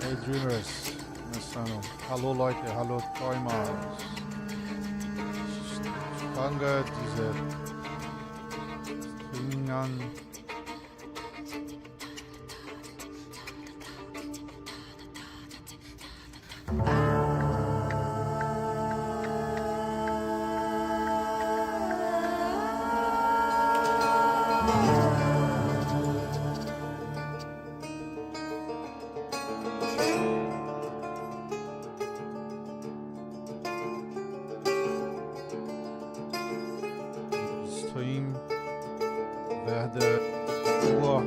Hey Dreamers, hallo Leute, hallo Träumer. Ich fange diese Streaming an. Werde nur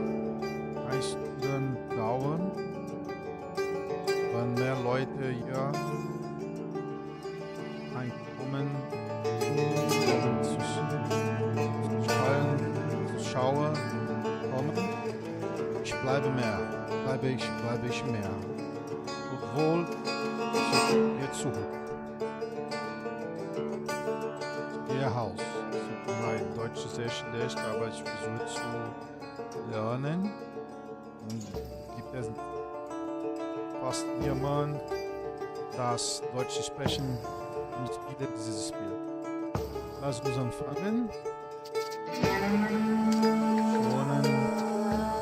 1 Stunde dauern, wenn mehr Leute hier einkommen, zu schauen kommen. Ich bleibe mehr, bleibe ich mehr, obwohl ich hier zurück. Ihr Haus. Mein Deutsch ist sehr schlecht, aber ich versuche zu lernen. Und gibt es fast niemand, das Deutsch sprechen und spielt dieses Spiel. Lass uns anfangen. Wohnen,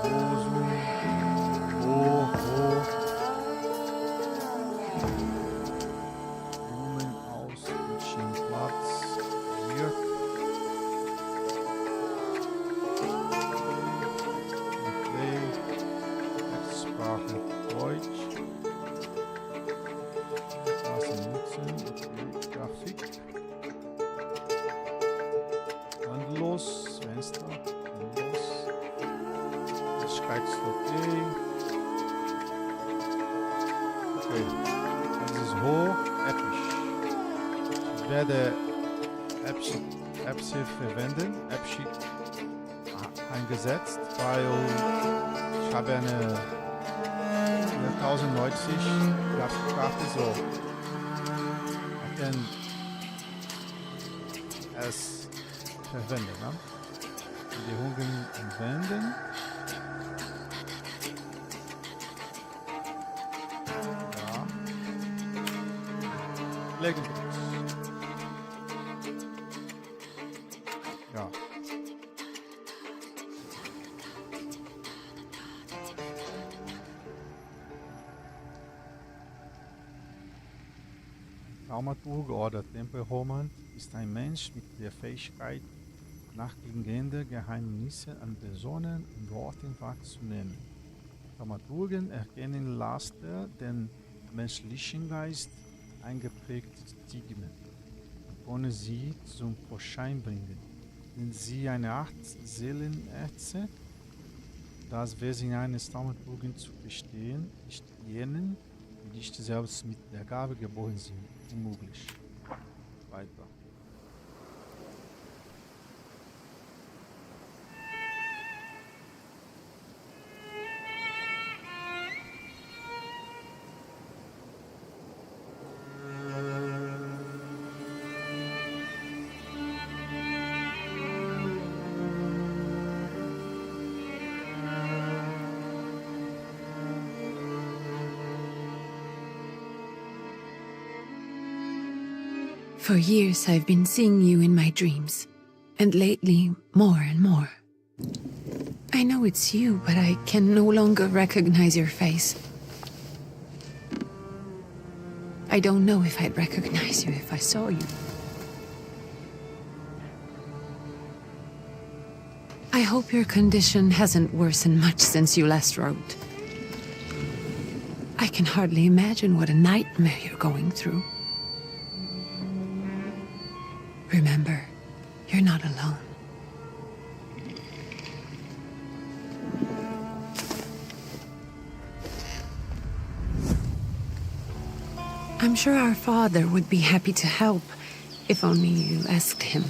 Rosen, wo. Blumen aus, Platz, hier. Deutsch. Straße nutzen, Grafik. Und los, Fenster, und los. Das schreibt okay. Okay, das ist hoch, episch. Ich werde Äpfel verwenden, Äpfel eingesetzt, weil ich habe eine 1090 Kräfte so. Ich kann es verwenden, ne? Bedingungen anwenden. Ja. Legen wir es. Ja. Thaumaturge oder Tempelroman ist ein Mensch mit der Fähigkeit, nachgehende Geheimnisse an Personen und Orten wahrzunehmen. Thaumaturgen erkennen Laster, den menschlichen Geist eingeprägte Stigmen, ohne sie zum Vorschein bringen. Sind sie eine Art Seelenärzte? Das Wesen eines Thaumaturgen zu verstehen, ist jenen, die nicht selbst mit der Gabe geboren sind, unmöglich. Weiter. For years I've been seeing you in my dreams, and lately more and more. I know it's you, but I can no longer recognize your face. I don't know if I'd recognize you if I saw you. I hope your condition hasn't worsened much since you last wrote. I can hardly imagine what a nightmare you're going through. Remember, you're not alone. I'm sure our father would be happy to help, if only you asked him.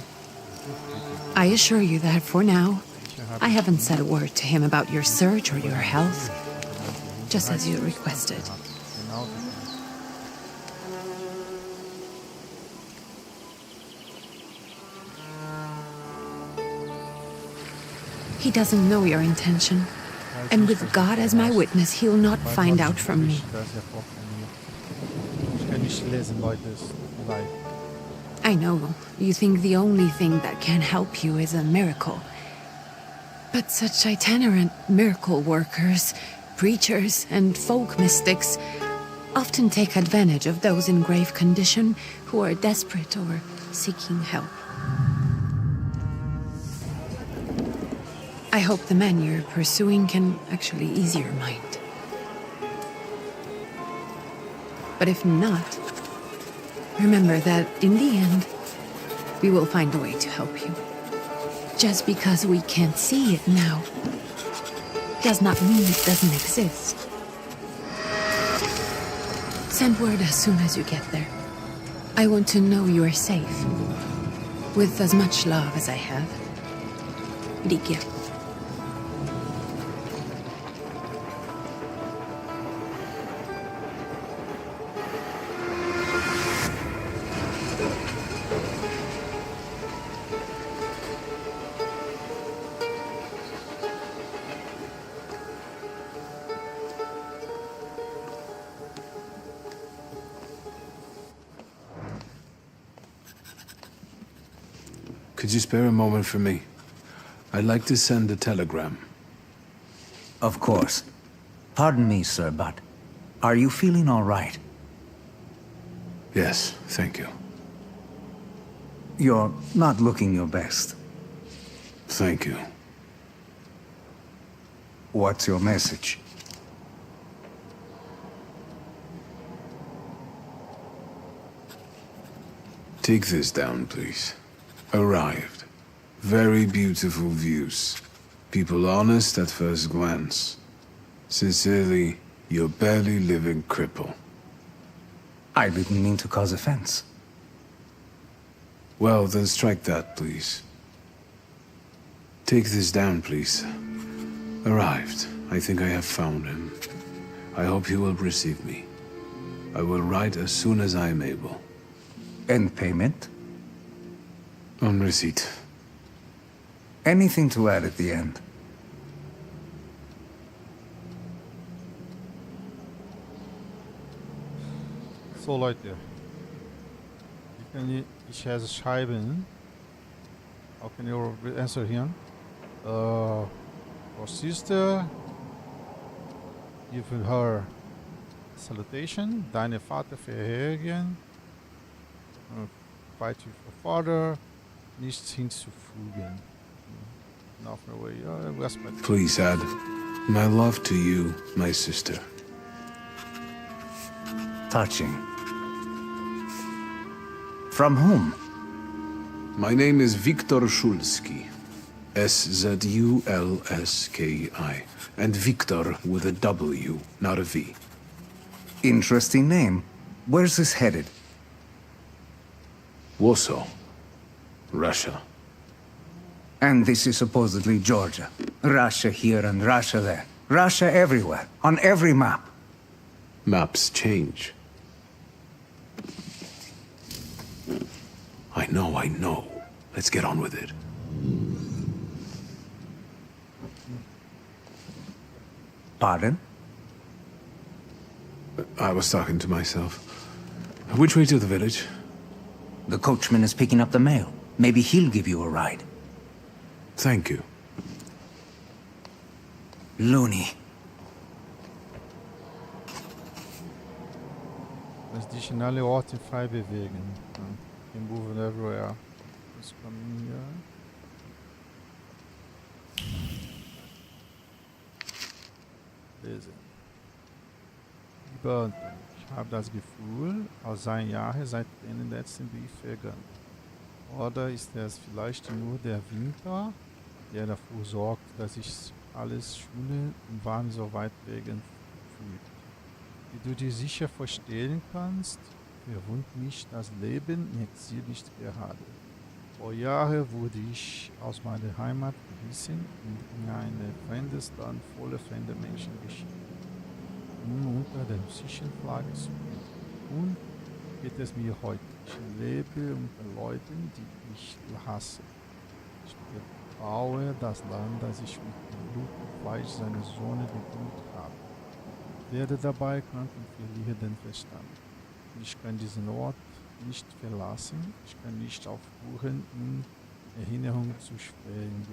I assure you that for now, I haven't said a word to him about your search or your health, just as you requested. He doesn't know your intention. And with God as my witness, he'll not find out from me. Ich kann nicht lesen, Leute. Es tut mir leid. I know you think the only thing that can help you is a miracle. But such itinerant miracle workers, preachers, and folk mystics often take advantage of those in grave condition who are desperate or seeking help. I hope the man you're pursuing can actually ease your mind. But if not, remember that in the end, we will find a way to help you. Just because we can't see it now does not mean it doesn't exist. Send word as soon as you get there. I want to know you are safe. With as much love as I have. Ligia. Could you spare a moment for me? I'd like to send a telegram. Of course. Pardon me, sir, but are you feeling all right? Yes, thank you. You're not looking your best. Thank you. What's your message? Take this down, please. Arrived. Very beautiful views. People honest at first glance. Sincerely, your barely living cripple. I didn't mean to cause offense. Well, then strike that, please. Take this down, please. Arrived. I think I have found him. I hope he will receive me. I will write as soon as I am able. And payment? On receipt. Anything to add at the end? So Leute, ich has schreiben. How can you answer here? Your sister, give her salutation. Deine Vater verherrlichen. Fight with your father. Nichts hinzufügen. Nothing away. Respect. Please add my love to you, my sister. Touching. From whom? My name is Wiktor Szulski. S-Z-U-L-S-K-I. And Wiktor with a W, not a V. Interesting name. Where's this headed? Warsaw. Russia. And this is supposedly Georgia. Russia here and Russia there. Russia everywhere, on every map. Maps change. I know. Let's get on with it. Pardon? I was talking to myself. Which way to the village? The coachman is picking up the mail. Maybe he'll give you a ride. Thank you. Loony. Lass dich in alle Orte frei bewegen. You move everywhere. This coming here. Lesen. Lieber, ich habe das Gefühl, aus seinen Jahren seit den letzten Briefwegen. Oder ist es vielleicht nur der Winter, der dafür sorgt, dass sich alles Schöne und Warm so weit wegen fühlt? Wie du dir sicher vorstellen kannst, verwundert mich das Leben im Exil nicht gerade. Vor Jahren wurde ich aus meiner Heimat gerissen und in ein fremdes Land voller fremder Menschen geschickt, um unter der russischen Flagge zu leben. Und geht es mir heute. Ich lebe unter Leuten, die ich hasse. vertraue das Land, das ich mit dem Blut und Fleisch seiner Söhne gegründet habe. Werde dabei krank und verliere den Verstand. Ich kann diesen Ort nicht verlassen, ich kann nicht aufhören, in Erinnerung zu schwelgen.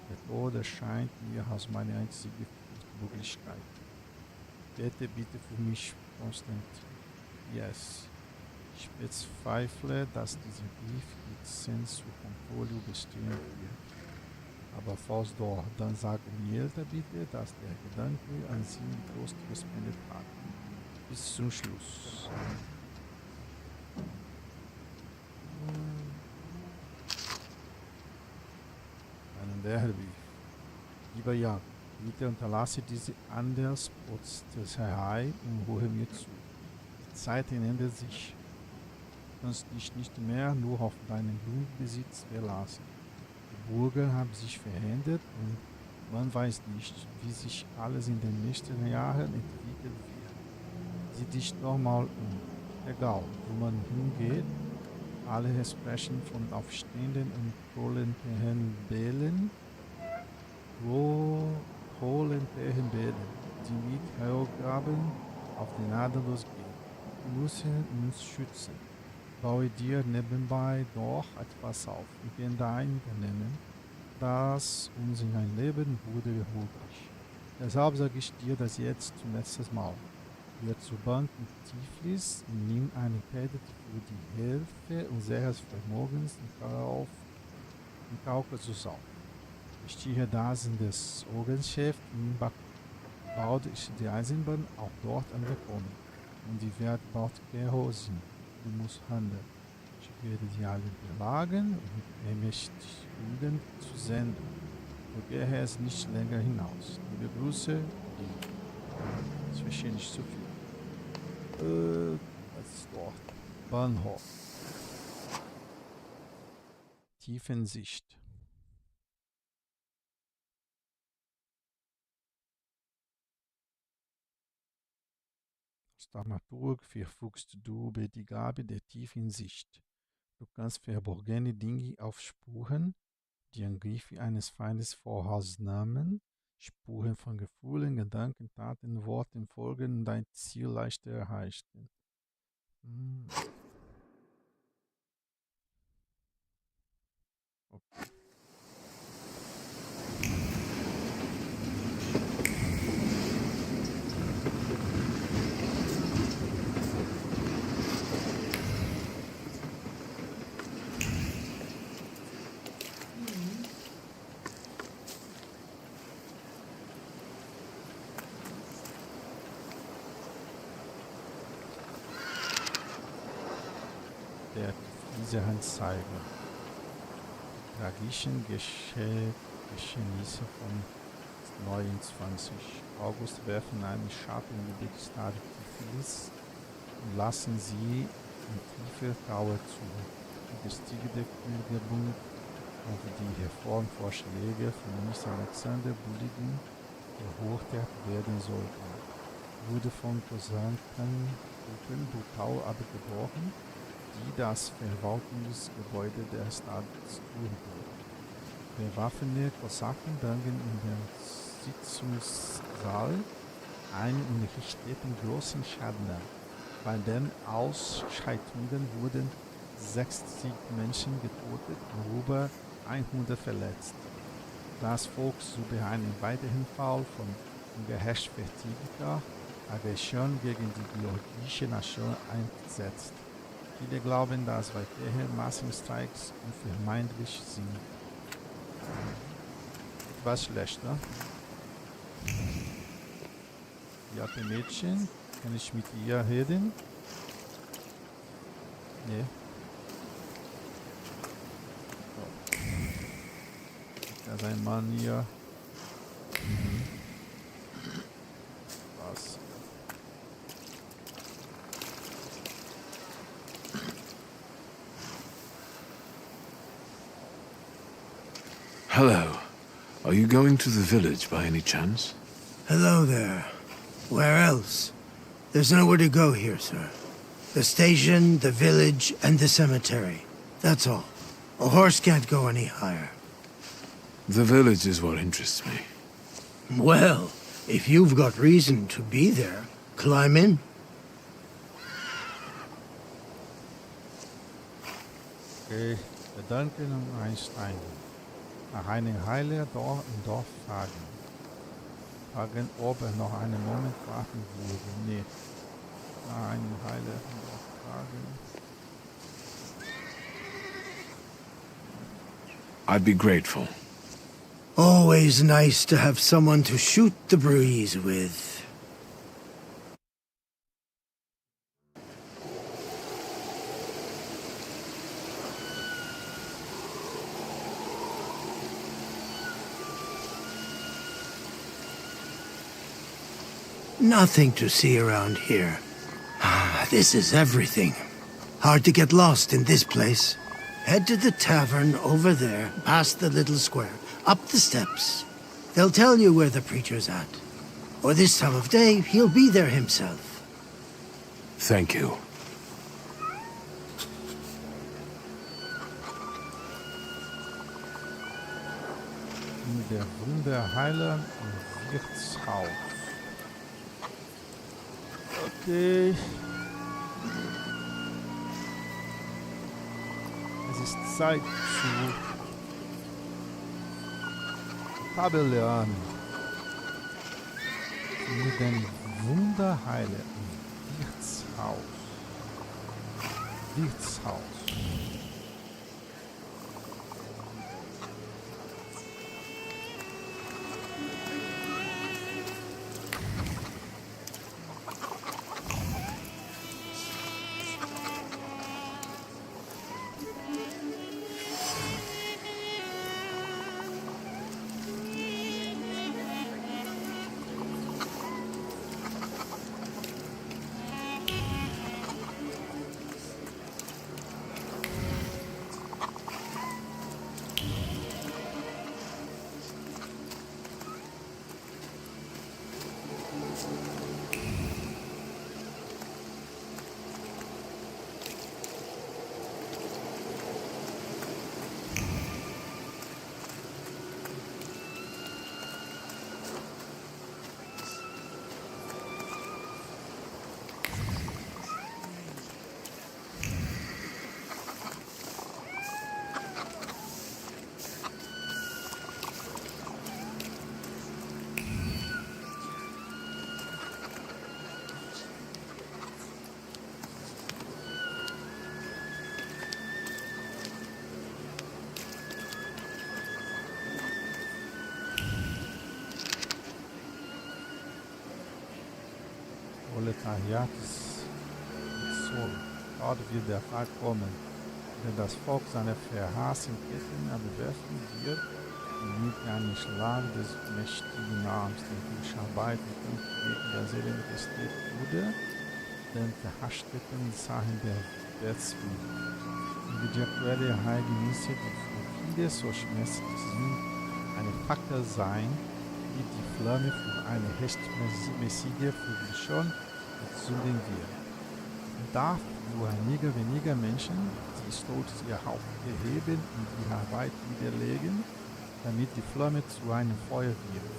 Der Tod erscheint mir als meine einzige Möglichkeit. Bete bitte für mich konstant. Yes. Ich bezweifle, dass dieser Brief jetzt zu Kontrolle bestehen wird. Aber falls doch, dann sage mir bitte, dass der Gedanke an sie mit Trost gespendet hat. Bis zum Schluss. Einen der Brief. Lieber Jan, bitte unterlasse diese Andersprozesserei und höre mir zu. Die Zeit ändert sich. Du kannst dich nicht mehr nur auf deinen Grundbesitz verlassen. Die Bürger haben sich verändert und man weiß nicht, wie sich alles in den nächsten Jahren entwickeln wird. Sieh dich doch mal um. Egal, wo man hingeht, alle sprechen von aufstehenden und proletären Bällen, die mit Heugraben auf den Ader losgehen. Wir müssen uns schützen. Baue dir nebenbei doch etwas auf. Beende ein Unternehmen, das uns in ein Leben wurde möglich. Deshalb sage ich dir das jetzt zum letzten Mal. Geh zur Bank in Tiflis und nimm einen Kredit für die Hälfte unseres Vermögens im Kaukasus auf. Ich stehe das in das Orgengeschäft in Baku. Bald ist die Eisenbahn auch dort angekommen und die wird bald gehosen. Du musst handeln. Ich werde dir alle belagen und ermächtigen zu senden. Du gehst nicht länger hinaus. Liebe Grüße, die. Das verstehe nicht so viel. Das ist dort. Bahnhof. Tiefensicht. Als Thaumaturg verfügst du über die Gabe der tiefen Sicht. Du kannst verborgene Dinge aufspüren, die Angriffe eines Feindes vorausnahmen, Spuren von Gefühlen, Gedanken, Taten, Worten folgen und dein Ziel leichter erreichen. Okay. Der Fließerhandzeiger. Tragischen Geschehnisse vom 29. August werfen einen Schatten über die Stadt Tiflis und lassen sie in tiefe Trauer zu. Die gestigene Kündigung auf die Reformvorschläge von Minister Alexander Bulligen verurteilt werden sollten, wurde von Posanten brutal abgebrochen, die das Verwaltungsgebäude der Stadt stürmten. Bewaffnete Kosaken drangen in den Sitzungssaal ein und richteten großen Schaden an. Bei den Ausschreitungen wurden 60 Menschen getötet und über 100 verletzt. Das Volk suchte einen weiteren Fall von ungerechtfertigter Aggression gegen die georgische Nation eingesetzt. Viele glauben, dass weitere Massenstreiks unvermeidlich sind. Was schlechter? Ja, Mädchen, kann ich mit ihr reden? Nee. So. Da ist ein Mann hier. Was? Hello. Are you going to the village by any chance? Hello there. Where else? There's nowhere to go here, sir. The station, the village, and the cemetery. That's all. A horse can't go any higher. The village is what interests me. Well, if you've got reason to be there, climb in. Okay, Gedanken und Einstein. Nach einem Heiler im Dorf fragen. Fragen, ob er noch einen Moment warten würde. Nee. Nach einem Heiler im Dorf fragen. I'd be grateful. Always nice to have someone to shoot the breeze with. Nothing to see around here. This is everything. Hard to get lost in this place. Head to the tavern over there, past the little square, up the steps. They'll tell you where the preacher's at. Or this time of day, he'll be there himself. Thank you. Der Wunderheiler im Wirtshaus. Okay. Es ist Zeit zu tabellieren. Mit dem Wunderheiler im Wirtshaus. Proletariat so. Dort wird der Tag kommen, wenn das Volk seine verhassten Ketten abwerfen wird und mit einem Schlag des mächtigen Arms den Tischarbeiten gegen der Seelen gesteckt wurde, den verhaschten Sachen der Welt. Und die aktuelle Ereignisse, die für viele so schmerzlich sind, eine Fackel sein, die die Flamme für eine rechtmäßige Funktion entzünden wird. Und darf nur einige weniger Menschen, die stolz ihr Haupt erheben und die Arbeit widerlegen, damit die Flamme zu einem Feuer wird,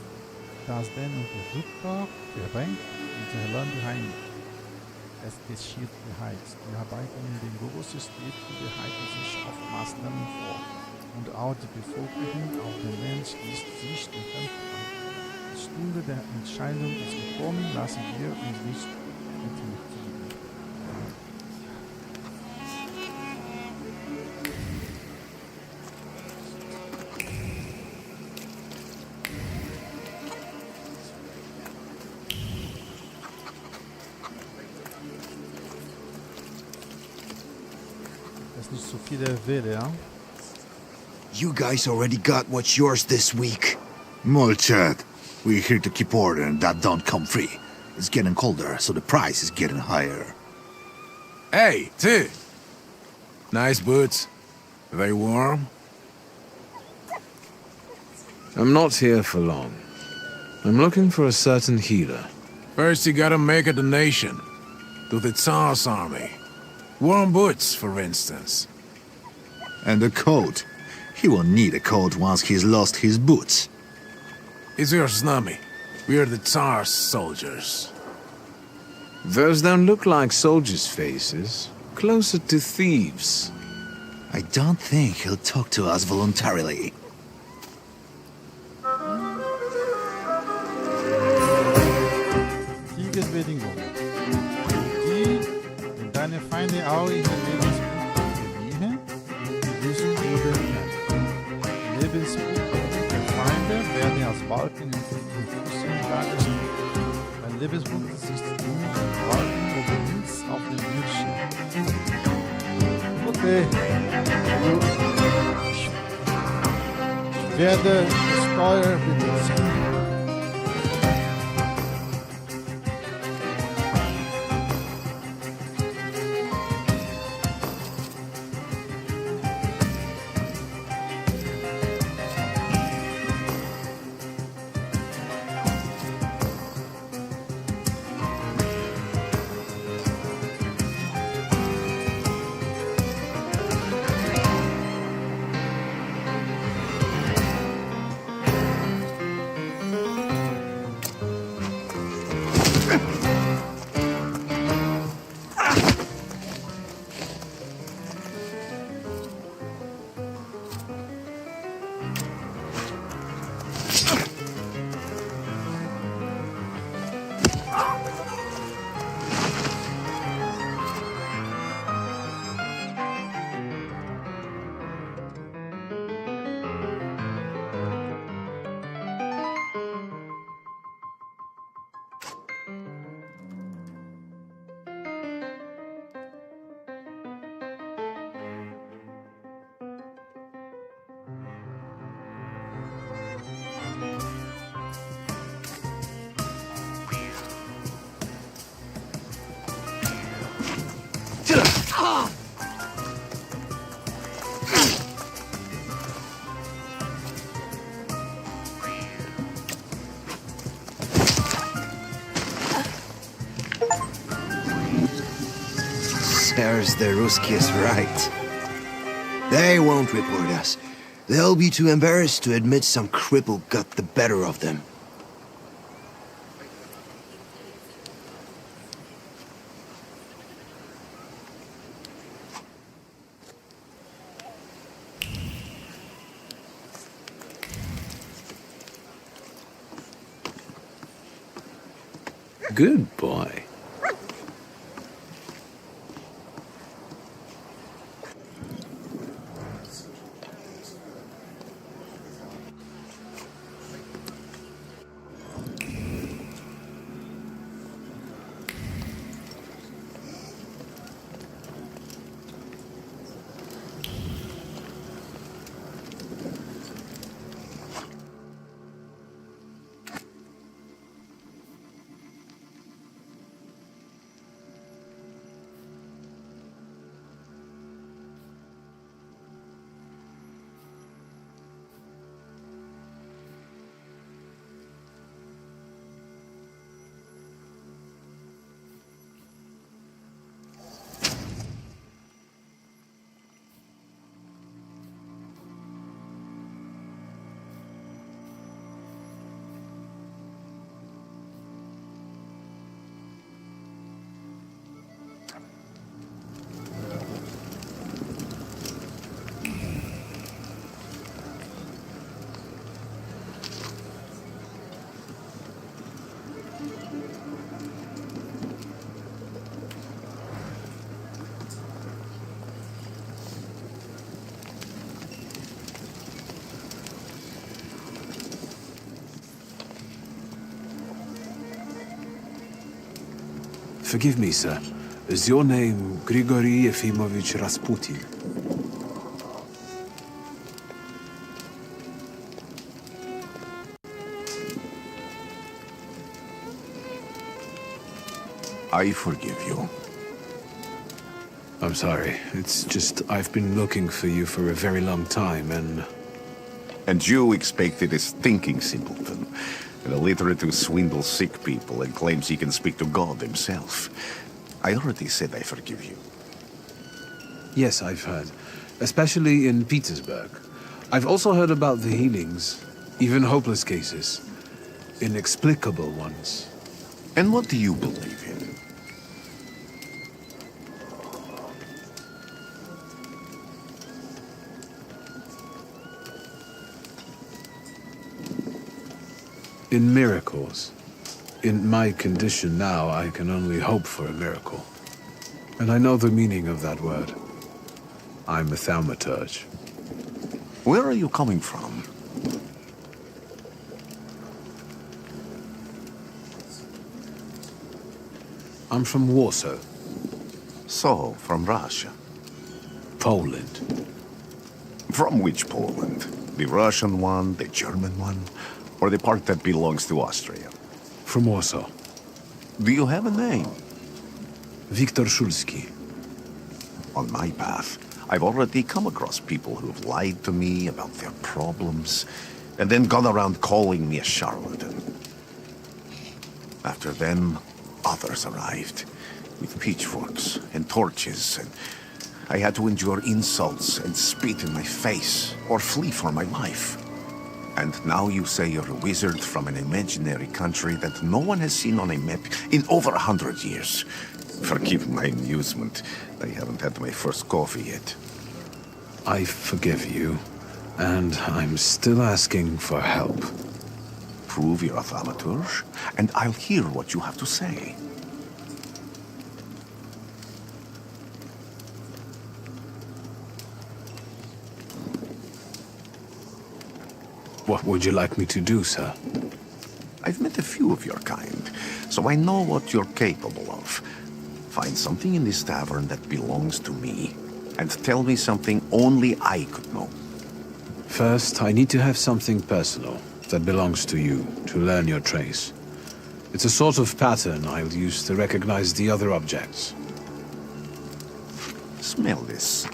das den Unterdrückter verbrennt und das Land reinigt. Es geschieht bereits. Die Arbeiter in den großen Städten bereiten sich auf Maßnahmen vor und auch die Bevölkerung auf den Mensch ist sich den Kämpfen an. Die Stunde der Entscheidung ist gekommen, lassen wir uns nicht intimidieren. Das ist nicht so viel Wille, ja? You guys already got what's yours this week. Molchat, we're here to keep order and that don't come free. It's getting colder, so the price is getting higher. Hey, T! Nice boots. Very warm? I'm not here for long. I'm looking for a certain healer. First you gotta make a donation. To the Tsar's army. Warm boots, for instance. And a coat. He won't need a coat once he's lost his boots. It's your snummy. We are the Tsar's soldiers. Those don't look like soldiers' faces. Closer to thieves. I don't think he'll talk to us voluntarily. Siegesbedingung. Die, wenn deine Feinde auch ihre Lebenspunkte verlieren, die wissen über die Lebenspunkte der Feinde werden als Balken in den Füßen dargestellt. Ein Lebenspunkt ist nur Balken oben links auf dem Bildschirm. Okay. Ich werde Steuer benutzen. There's the Ruskies right. They won't report us. They'll be too embarrassed to admit some cripple got the better of them. Good boy. Forgive me, sir. Is your name Grigory Yefimovich Rasputin? I forgive you. I'm sorry. It's just I've been looking for you for a very long time, and... And you expected a thinking simpleton. An illiterate who swindles sick people and claims he can speak to God himself. I already said I forgive you. Yes, I've heard. especially in Petersburg. I've also heard about the healings, even hopeless cases, inexplicable ones. And what do you believe in? In miracles. In my condition now, I can only hope for a miracle. And I know the meaning of that word. I'm a Thaumaturge. Where are you coming from? I'm from Warsaw. So, from Russia. Poland. From which Poland? The Russian one, the German one, or the part that belongs to Austria? From Warsaw. Do you have a name? Wiktor Szulski. On my path, I've already come across people who've lied to me about their problems, and then gone around calling me a charlatan. After them, others arrived, with pitchforks and torches, and I had to endure insults and spit in my face, or flee for my life. And now you say you're a wizard from an imaginary country that no one has seen on a map in over 100 years. Forgive my amusement. I haven't had my first coffee yet. I forgive you, and I'm still asking for help. Prove you're a Thaumaturge, and I'll hear what you have to say. What would you like me to do, sir? I've met a few of your kind, so I know what you're capable of. Find something in this tavern that belongs to me, and tell me something only I could know. First, I need to have something personal that belongs to you to learn your trace. It's a sort of pattern I'll use to recognize the other objects. Smell this.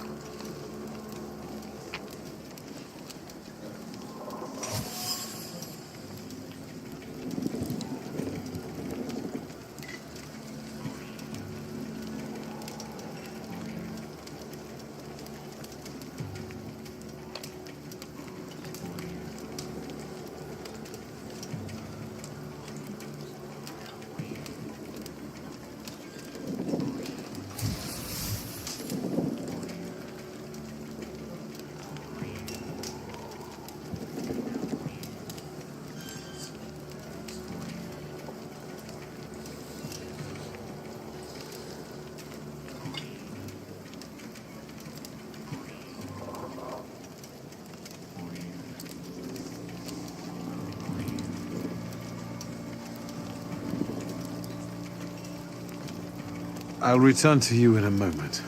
I'll return to you in a moment.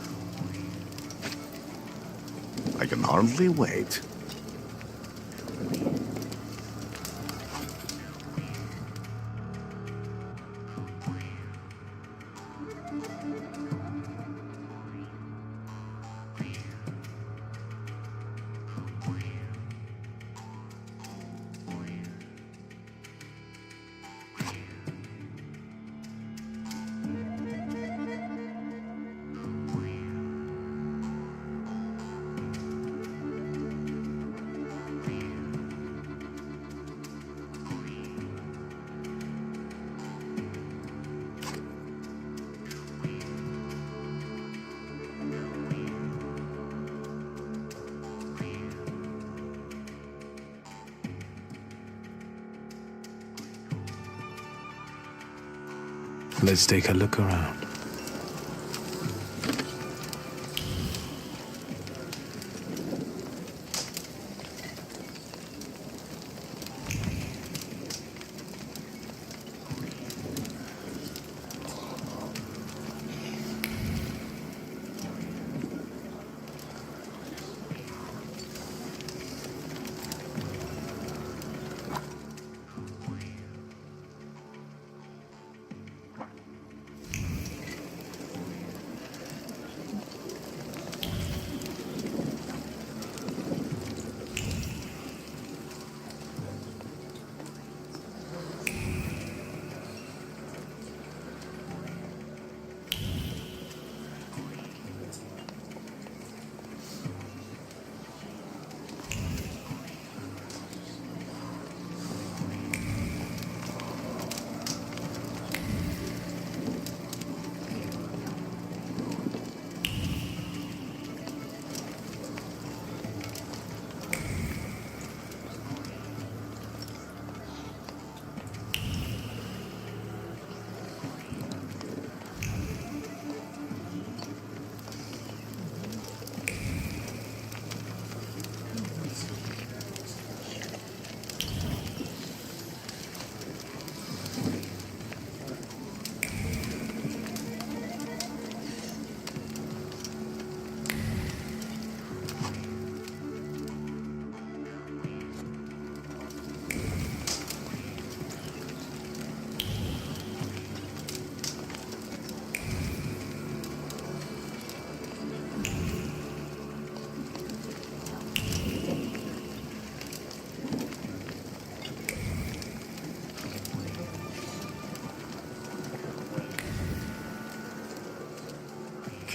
I can hardly wait. Let's take a look around.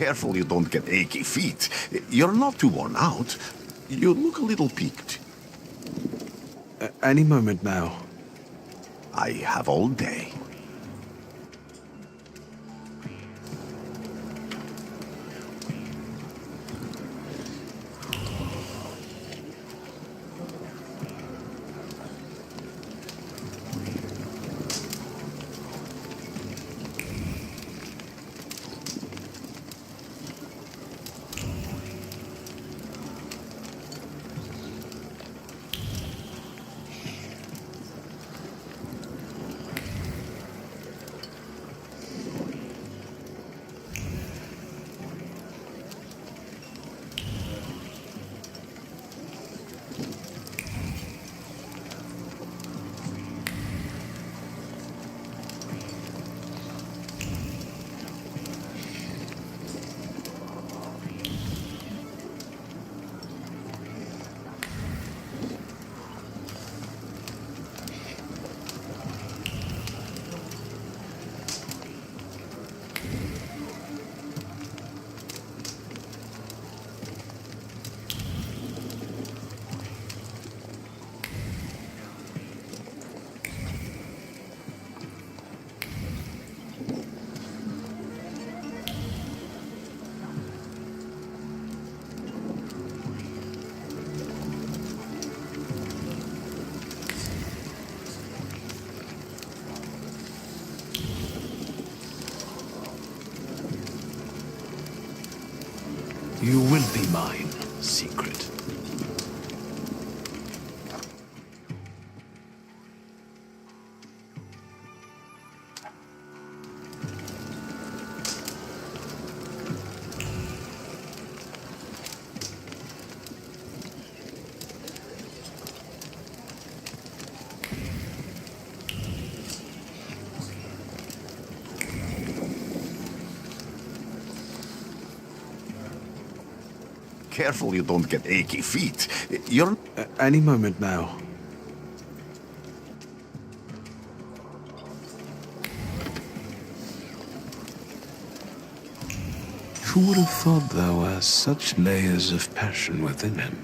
Careful you don't get achy feet. You're not too worn out. You look a little peaked. Any moment now. I have all day. You will be mine, secret. Careful you don't get achy feet. You're... Any moment now. Who would have thought there were such layers of passion within him?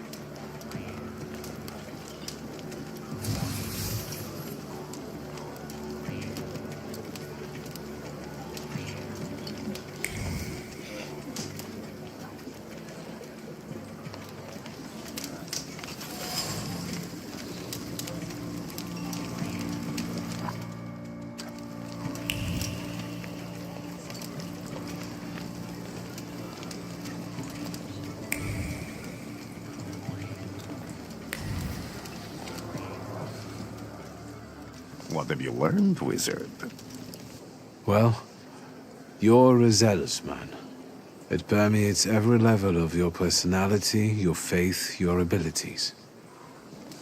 What have you learned, wizard? Well, you're a zealous man. It permeates every level of your personality, your faith, your abilities.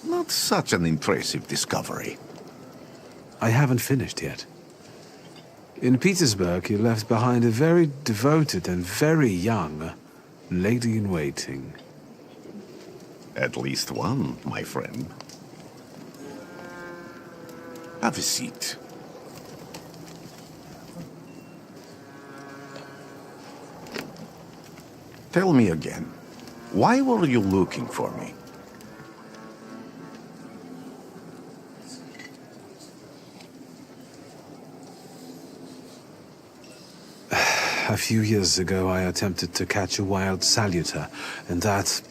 Not such an impressive discovery. I haven't finished yet. In Petersburg, you left behind a very devoted and very young lady-in-waiting. At least one, my friend. Have a seat. Tell me again, why were you looking for me? A few years ago, I attempted to catch a wild salutor, and that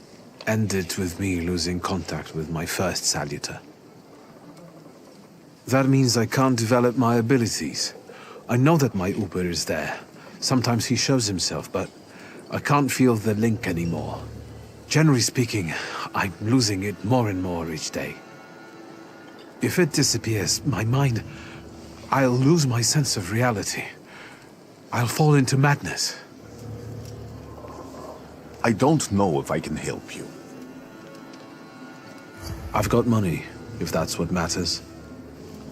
ended with me losing contact with my first salutor. That means I can't develop my abilities. I know that my Uber is there. Sometimes he shows himself, but I can't feel the link anymore. Generally speaking, I'm losing it more and more each day. If it disappears, my mind... I'll lose my sense of reality. I'll fall into madness. I don't know if I can help you. I've got money, if that's what matters.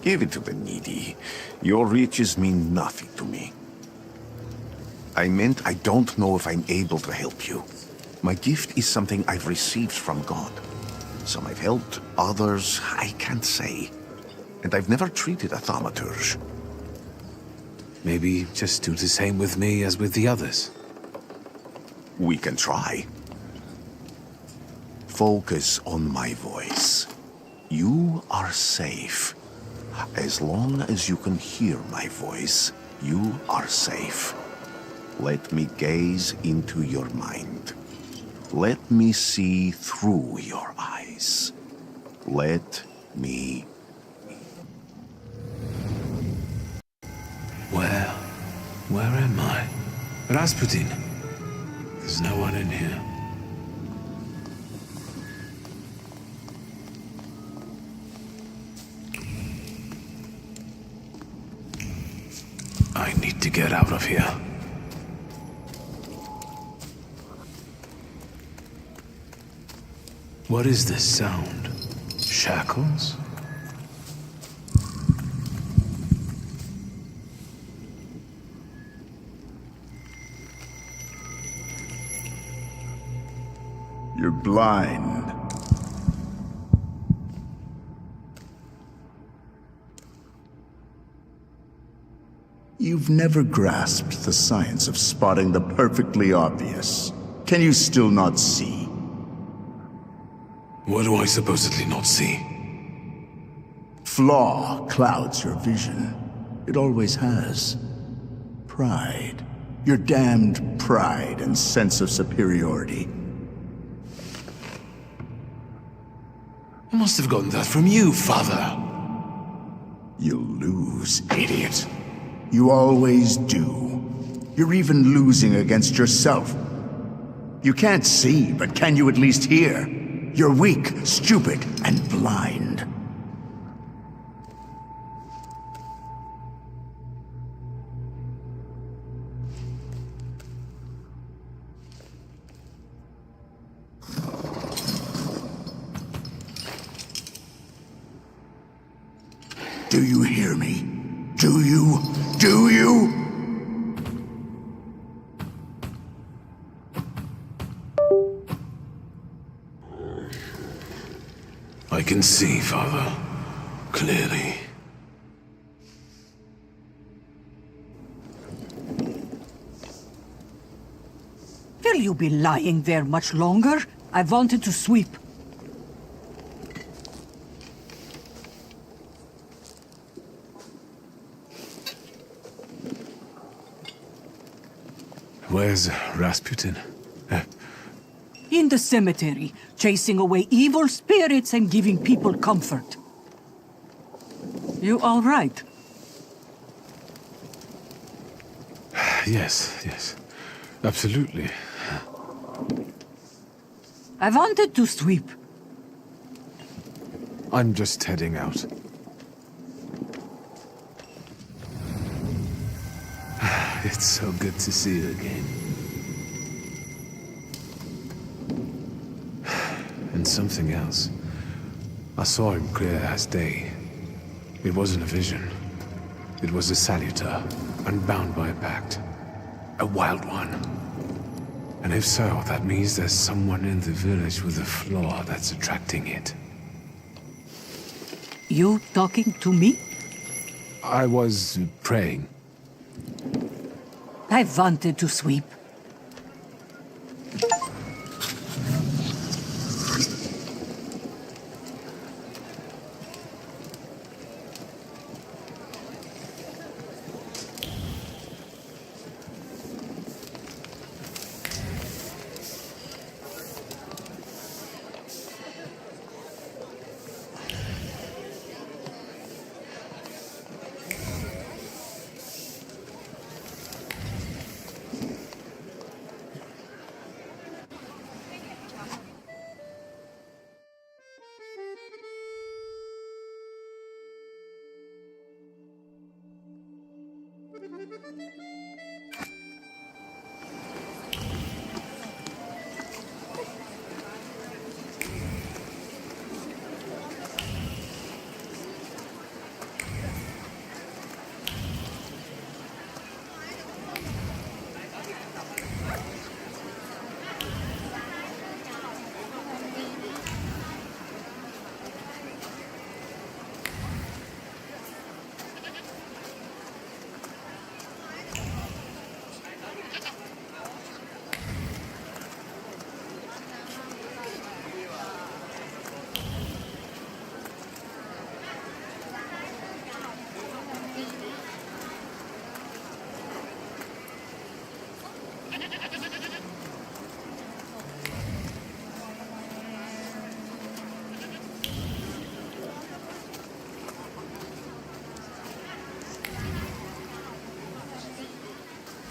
Give it to the needy. Your riches mean nothing to me. I meant I don't know if I'm able to help you. My gift is something I've received from God. Some I've helped, others I can't say. And I've never treated a Thaumaturge. Maybe just do the same with me as with the others. We can try. Focus on my voice. You are safe. As long as you can hear my voice, you are safe. Let me gaze into your mind. Let me see through your eyes. Let me... Where am I? Rasputin. There's no one in here. I need to get out of here. What is this sound? Shackles? You're blind. You've never grasped the science of spotting the perfectly obvious. Can you still not see? What do I supposedly not see? Flaw clouds your vision. It always has. Pride. Your damned pride and sense of superiority. I must have gotten that from you, Father. You'll lose, idiot. You always do. You're even losing against yourself. You can't see, but can you at least hear? You're weak, stupid, and blind. Do you hear me? Do you? Do you? I can see, Father. Clearly. Will you be lying there much longer? I wanted to sweep. Where's Rasputin? In the cemetery, chasing away evil spirits and giving people comfort. You all right? Yes. Absolutely. I wanted to sweep. I'm just heading out. It's so good to see you again. And something else. I saw him clear as day. It wasn't a vision. It was a salutor, unbound by a pact. A wild one. And if so, that means there's someone in the village with a flaw that's attracting it. You talking to me? I was praying. I wanted to sweep.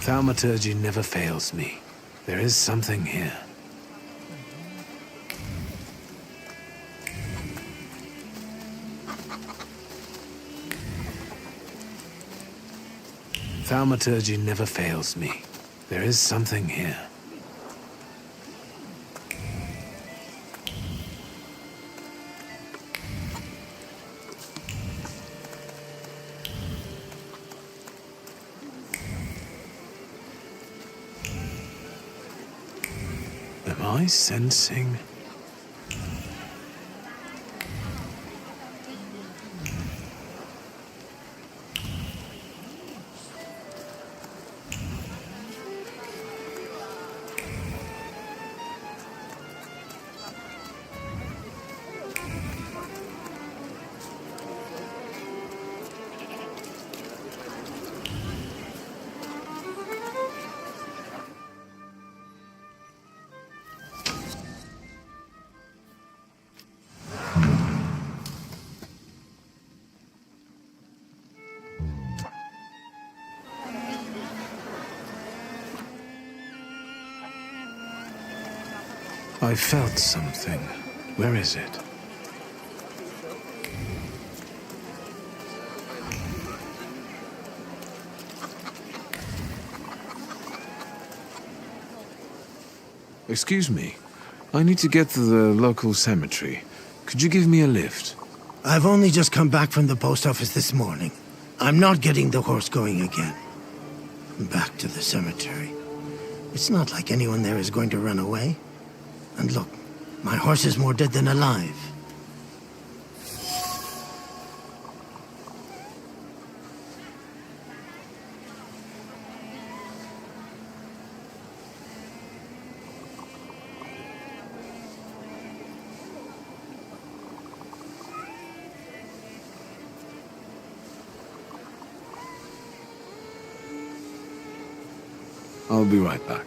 Thaumaturge never fails me. There is something here. Thaumaturge never fails me. There is something here. Am I sensing? I felt something. Where is it? Excuse me. I need to get to the local cemetery. Could you give me a lift? I've only just come back from the post office this morning. I'm not getting the horse going again. Back to the cemetery. It's not like anyone there is going to run away. And look, my horse is more dead than alive. I'll be right back.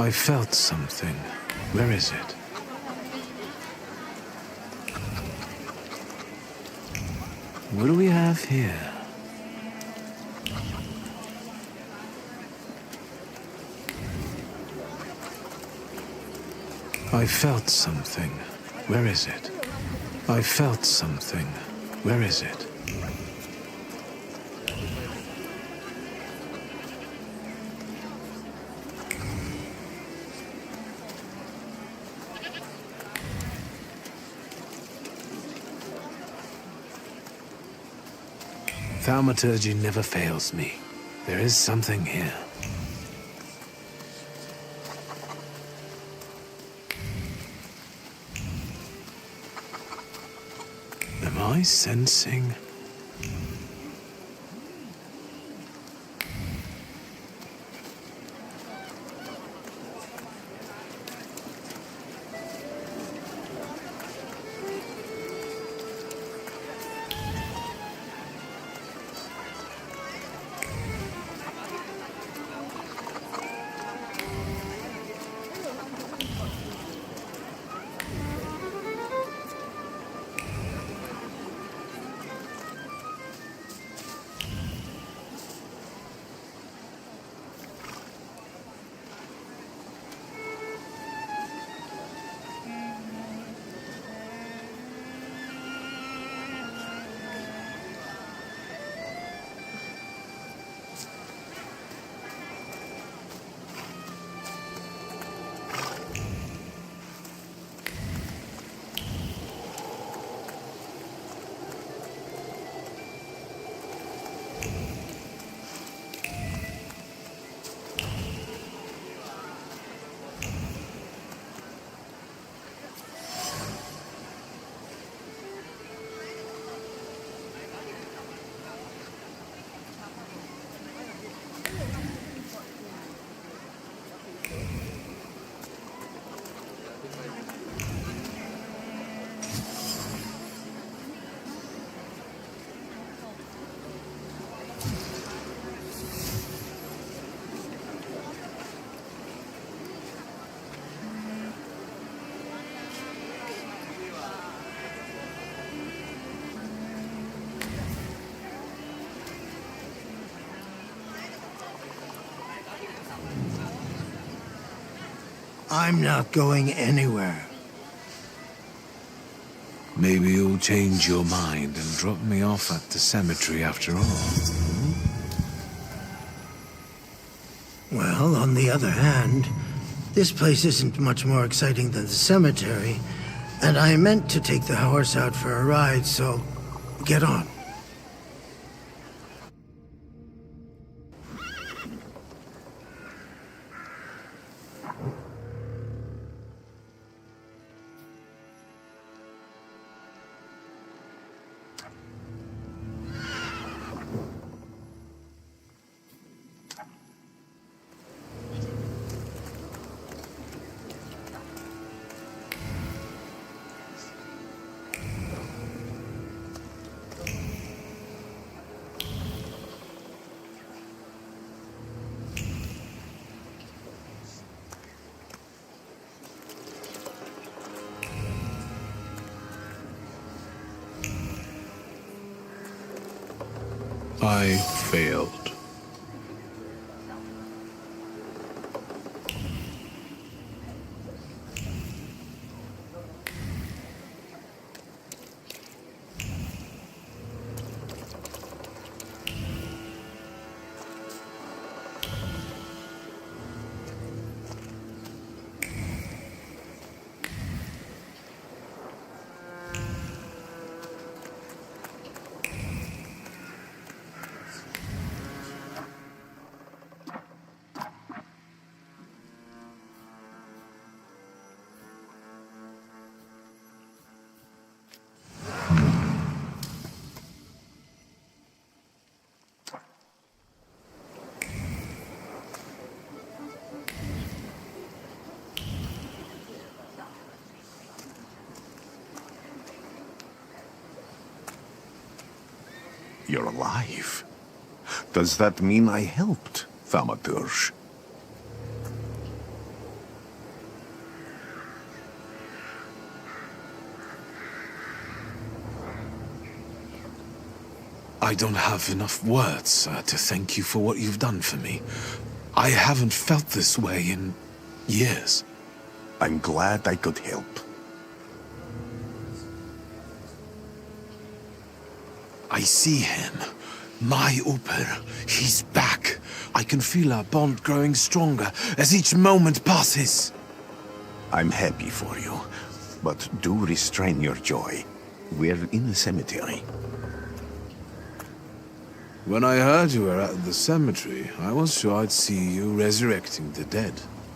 I felt something. Where is it? What do we have here? I felt something. Where is it? I felt something. Where is it? Thaumaturge never fails me. There is something here. Am I sensing? I'm not going anywhere. Maybe you'll change your mind and drop me off at the cemetery after all. Well, on the other hand, this place isn't much more exciting than the cemetery, and I meant to take the horse out for a ride, so get on. I failed. You're alive. Does that mean I helped, Thaumaturge? I don't have enough words to thank you for what you've done for me. I haven't felt this way in years. I'm glad I could help. I see him. My Uper. He's back. I can feel our bond growing stronger as each moment passes. I'm happy for you, but do restrain your joy. We're in the cemetery. When I heard you were at the cemetery, I was sure I'd see you resurrecting the dead.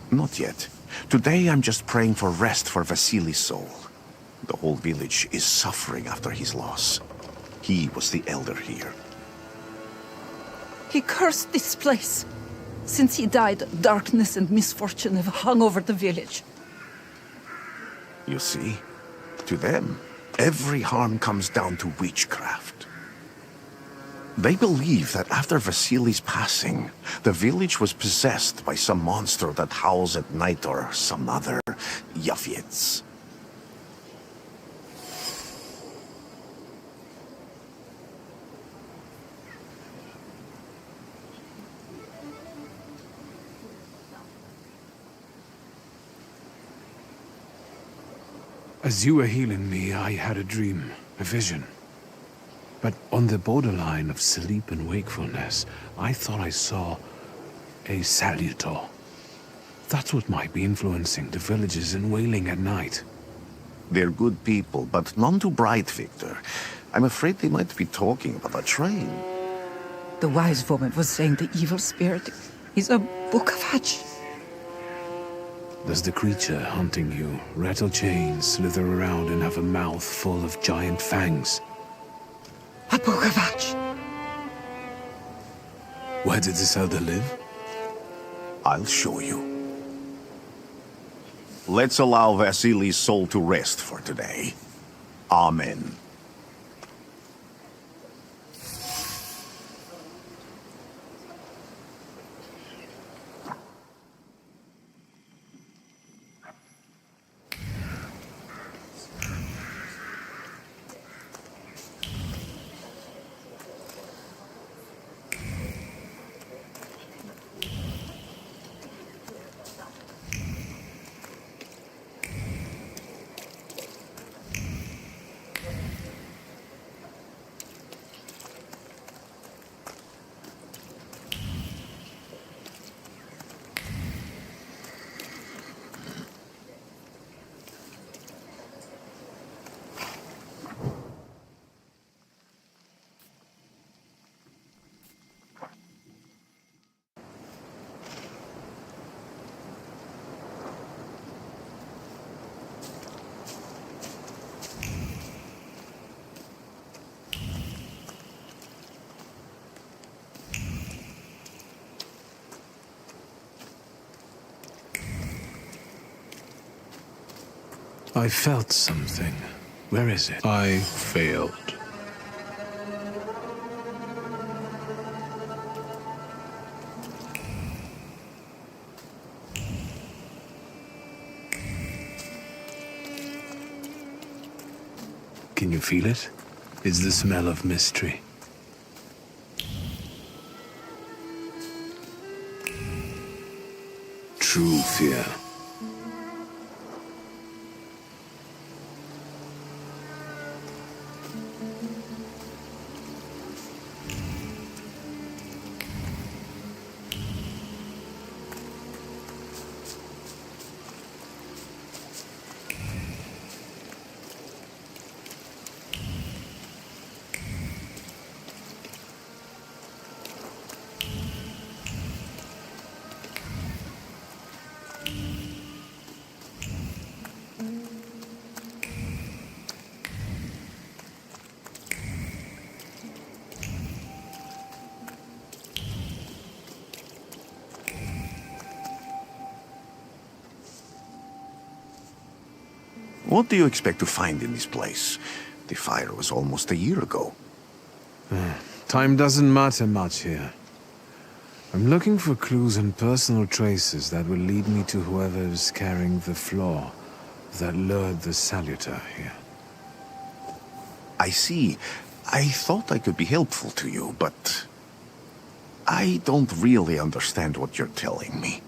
Not yet. Today I'm just praying for rest for Vasily's soul. The whole village is suffering after his loss. He was the elder here. He cursed this place. Since he died, darkness and misfortune have hung over the village. You see, to them, every harm comes down to witchcraft. They believe that after Vasily's passing, the village was possessed by some monster that howls at night or some other Yafiets. As you were healing me, I had a dream, a vision. But on the borderline of sleep and wakefulness, I thought I saw a Salutor. That's what might be influencing the villagers in wailing at night. They're good people, but none too bright, Wiktor. I'm afraid they might be talking about a train. The wise woman was saying the evil spirit is a book of hatch. Does the creature hunting you rattle chains, slither around, and have a mouth full of giant fangs? A book of hatch. Where did this elder live? I'll show you. Let's allow Vasily's soul to rest for today. Amen. I felt something. Where is it? I failed. Can you feel it? It's the smell of mystery. True fear. What do you expect to find in this place? The fire was almost a year ago. Time doesn't matter much here. I'm looking for clues and personal traces that will lead me to whoever is carrying the flaw that lured the Salutor here. I see. I thought I could be helpful to you, but I don't really understand what you're telling me.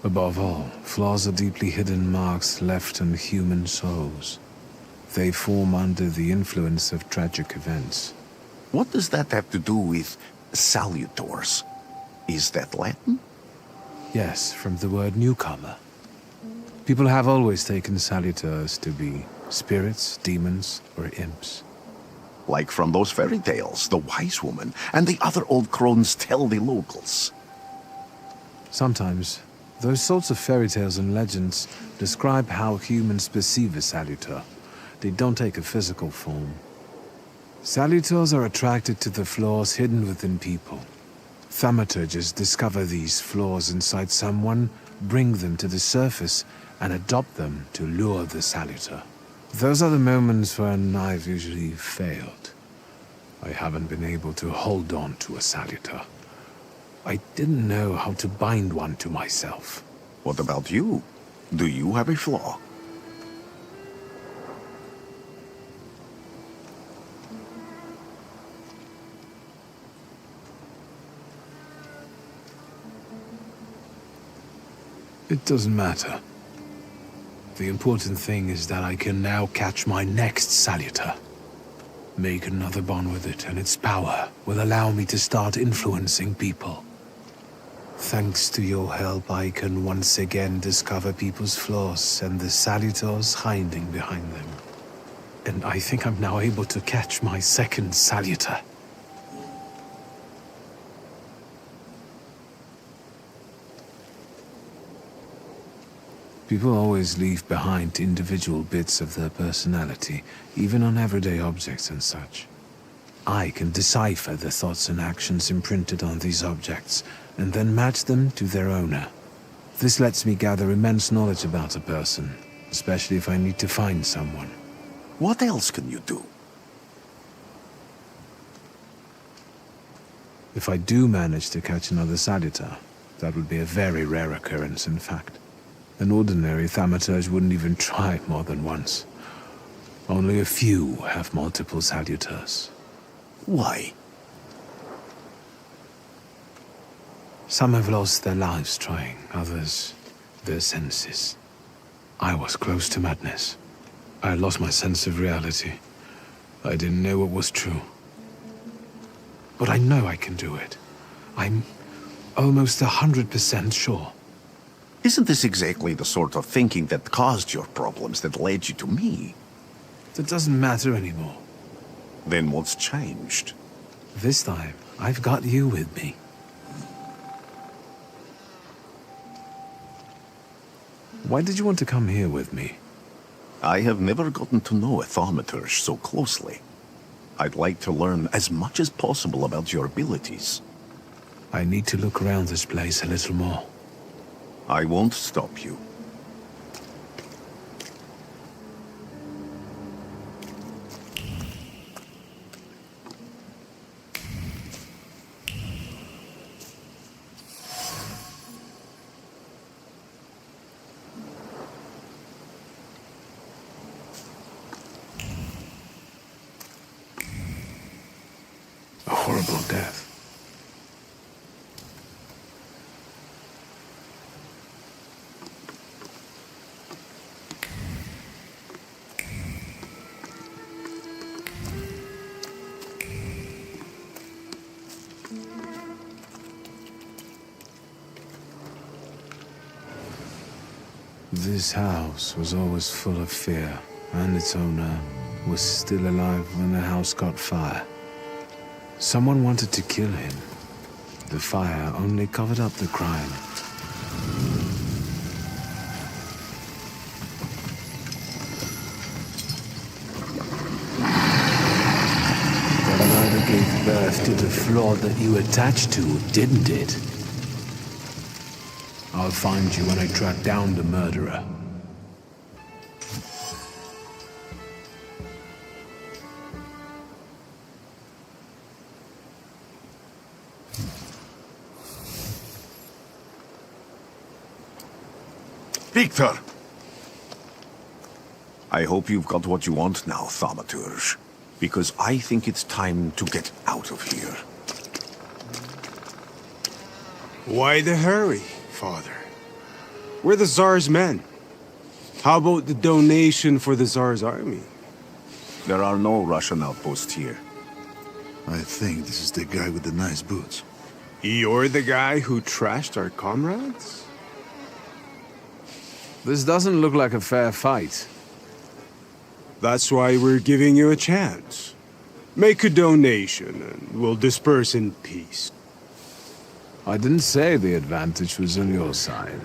Above all, flaws are deeply hidden marks left on human souls. They form under the influence of tragic events. What does that have to do with salutors? Is that Latin? Yes, from the word newcomer. People have always taken salutors to be spirits, demons, or imps. Like from those fairy tales, the wise woman and the other old crones tell the locals. Sometimes, those sorts of fairy tales and legends describe how humans perceive a salutor. They don't take a physical form. Salutors are attracted to the flaws hidden within people. Thaumaturges discover these flaws inside someone, bring them to the surface, and adopt them to lure the salutor. Those are the moments when I've usually failed. I haven't been able to hold on to a salutor. I didn't know how to bind one to myself. What about you? Do you have a flaw? It doesn't matter. The important thing is that I can now catch my next salutor. Make another bond with it, and its power will allow me to start influencing people. Thanks to your help, I can once again discover people's flaws and the salutors hiding behind them. And I think I'm now able to catch my second salutor. People always leave behind individual bits of their personality, even on everyday objects and such. I can decipher the thoughts and actions imprinted on these objects, and then match them to their owner. This lets me gather immense knowledge about a person, especially if I need to find someone. What else can you do? If I do manage to catch another salutor, that would be a very rare occurrence, in fact. An ordinary Thaumaturge wouldn't even try more than once. Only a few have multiple salutors. Why? Some have lost their lives trying, others their senses. I was close to madness. I lost my sense of reality. I didn't know what was true. But I know I can do it. I'm almost 100% sure. Isn't this exactly the sort of thinking that caused your problems that led you to me? That doesn't matter anymore. Then what's changed? This time, I've got you with me. Why did you want to come here with me? I have never gotten to know a Thaumaturge so closely. I'd like to learn as much as possible about your abilities. I need to look around this place a little more. I won't stop you. A horrible death. This house was always full of fear, and its owner was still alive when the house caught fire. Someone wanted to kill him. The fire only covered up the crime. The murder gave birth to the floor that you attached to, didn't it? I'll find you when I track down the murderer. Wiktor! I hope you've got what you want now, Thaumaturge. Because I think it's time to get out of here. Why the hurry, Father? We're the Tsar's men. How about the donation for the Tsar's army? There are no Russian outposts here. I think this is the guy with the nice boots. You're the guy who trashed our comrades? This doesn't look like a fair fight. That's why we're giving you a chance. Make a donation and we'll disperse in peace. I didn't say the advantage was on your side.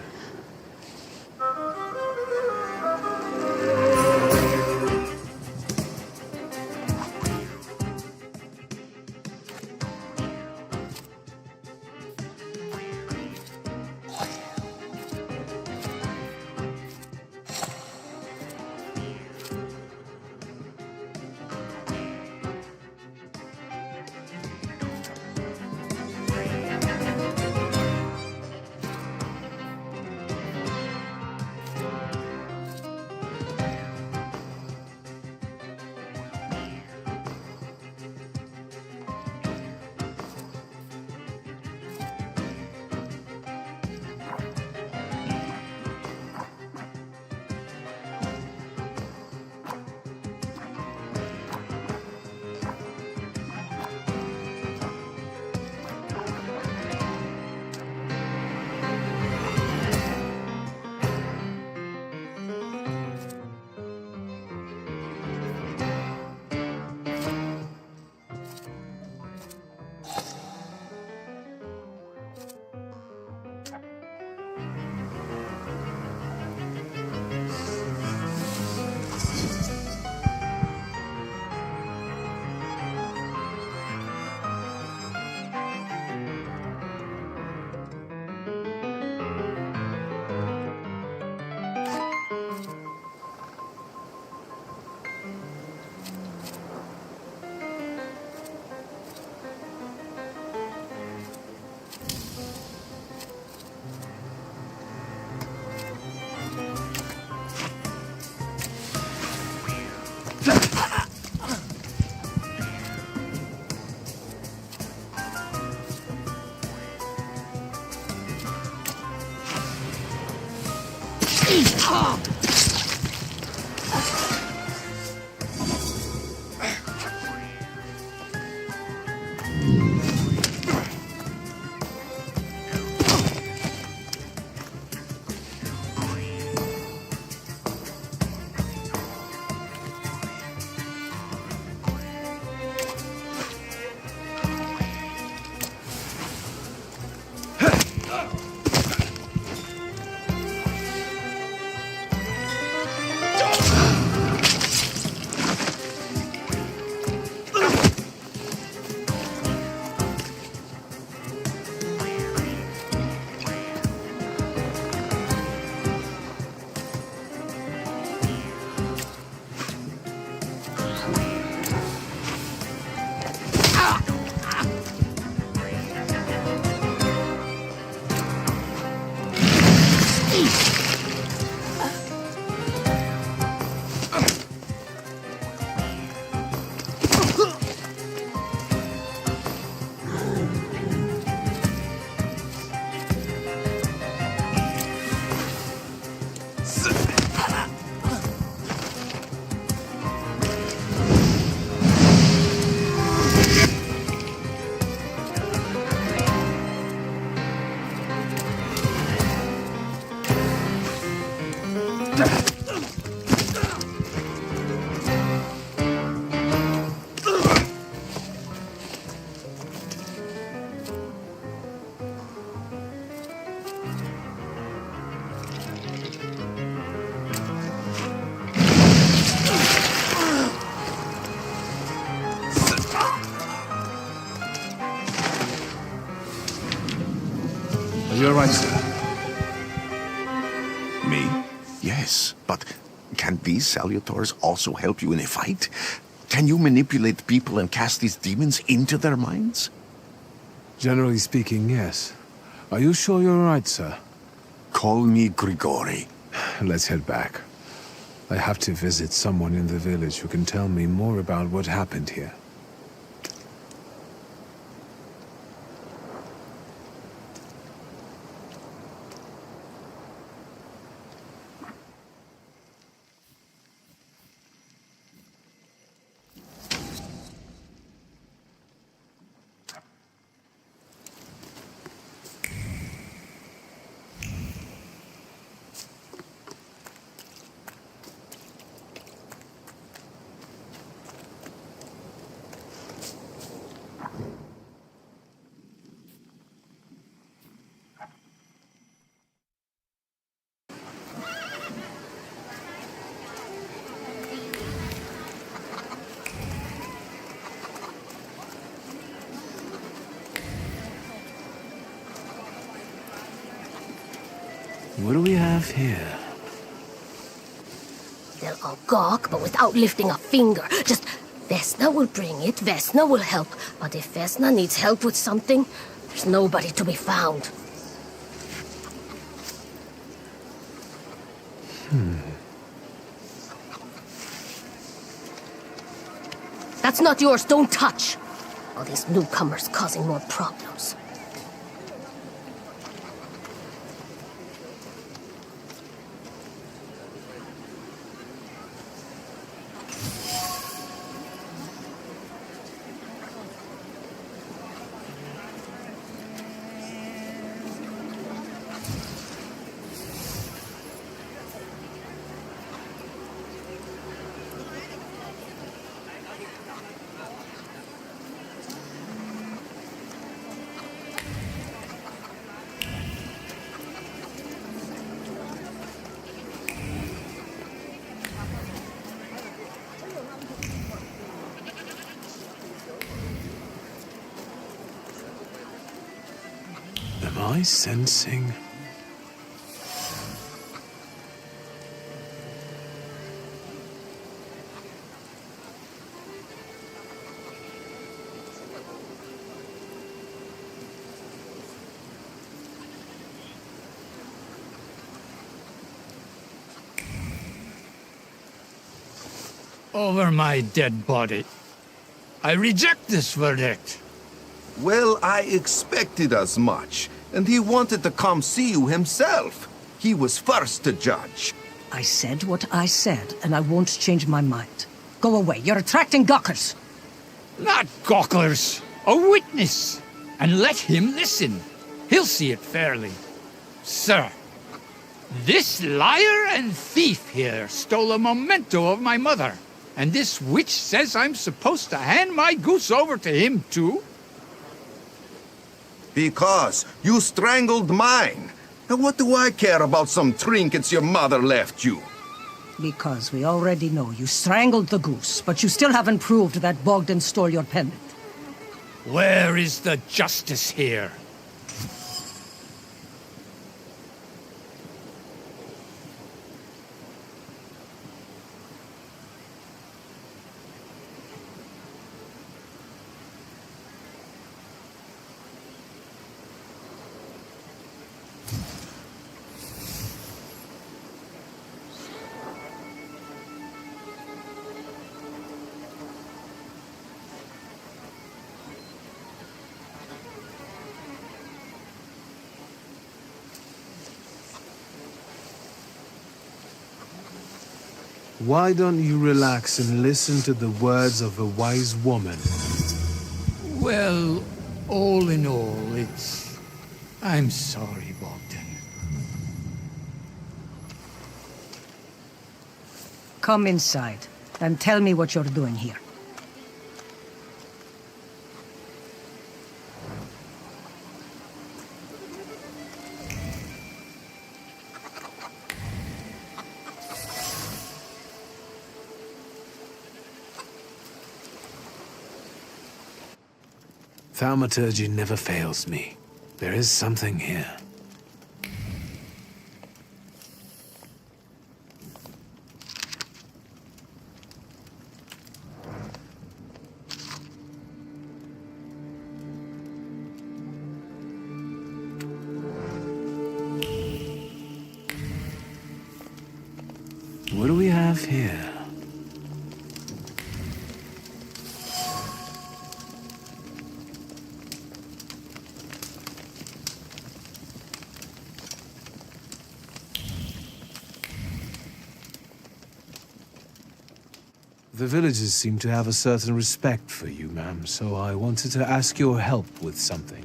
You're right, sir. Me? Yes, but can these Salutors also help you in a fight? Can you manipulate people and cast these demons into their minds? Generally speaking, yes. Are you sure you're right, sir? Call me Grigori. Let's head back. I have to visit someone in the village who can tell me more about what happened here. What do we have here? They'll all gawk, but without lifting a finger. Just, Vesna will bring it, Vesna will help. But if Vesna needs help with something, there's nobody to be found. That's not yours, don't touch. All these newcomers causing more problems. Am I sensing? Over my dead body. I reject this verdict. Well, I expected as much, and he wanted to come see you himself. He was first to judge. I said what I said, and I won't change my mind. Go away, you're attracting gawkers. Not gawkers, a witness. And let him listen. He'll see it fairly. Sir, this liar and thief here stole a memento of my mother. And this witch says I'm supposed to hand my goose over to him, too? Because you strangled mine. And what do I care about some trinkets your mother left you? Because we already know you strangled the goose, but you still haven't proved that Bogdan stole your pendant. Where is the justice here? Why don't you relax and listen to the words of a wise woman? Well, all in all, I'm sorry, Bogdan. Come inside and tell me what you're doing here. Thaumaturge never fails me. There is something here. What do we have here? The villagers seem to have a certain respect for you, ma'am, so I wanted to ask your help with something.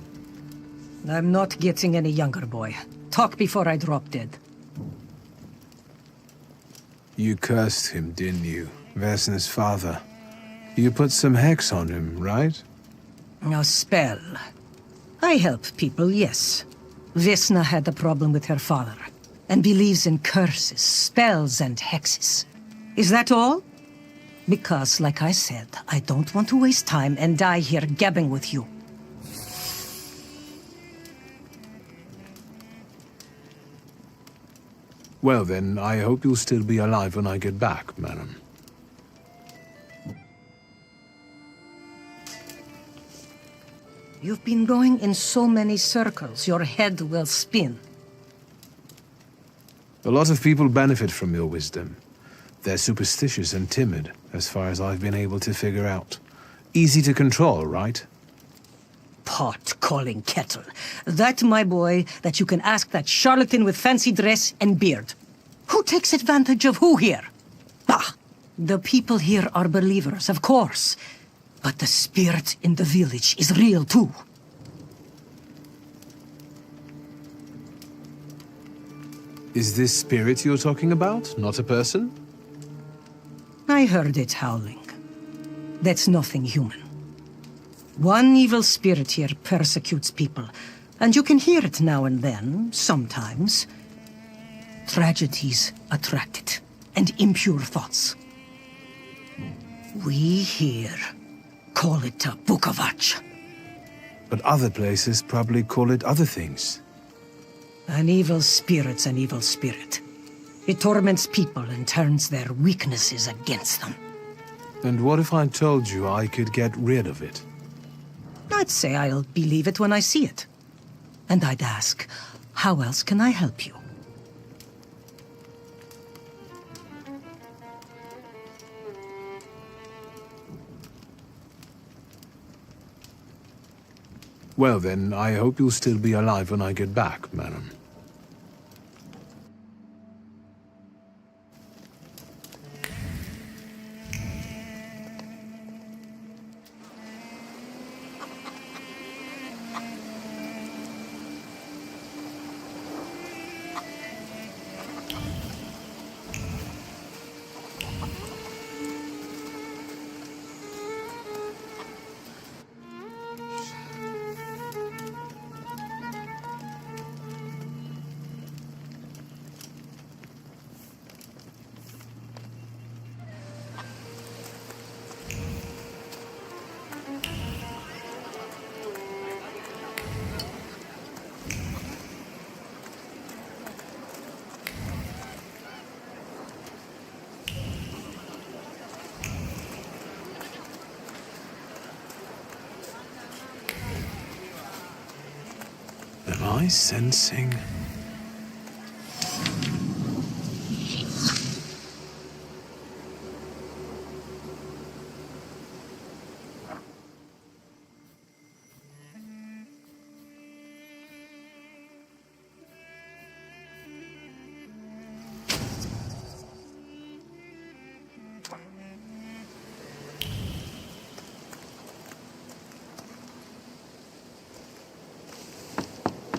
I'm not getting any younger, boy. Talk before I drop dead. You cursed him, didn't you? Vesna's father. You put some hex on him, right? A spell. I help people, yes. Vesna had a problem with her father, and believes in curses, spells, and hexes. Is that all? Because, like I said, I don't want to waste time and die here gabbing with you. Well then, I hope you'll still be alive when I get back, madam. You've been going in so many circles, your head will spin. A lot of people benefit from your wisdom. They're superstitious and timid, as far as I've been able to figure out. Easy to control, right? Pot calling kettle. That, my boy, that you can ask that charlatan with fancy dress and beard. Who takes advantage of who here? Bah! The people here are believers, of course. But the spirit in the village is real too. Is this spirit you're talking about, not a person? I heard it howling. That's nothing human. One evil spirit here persecutes people, and you can hear it now and then, sometimes. Tragedies attract it, and impure thoughts. We here call it a Bukovac. But other places probably call it other things. An evil spirit's an evil spirit. It torments people and turns their weaknesses against them. And what if I told you I could get rid of it? I'd say I'll believe it when I see it. And I'd ask, how else can I help you? Well then, I hope you'll still be alive when I get back, madam. Am I sensing?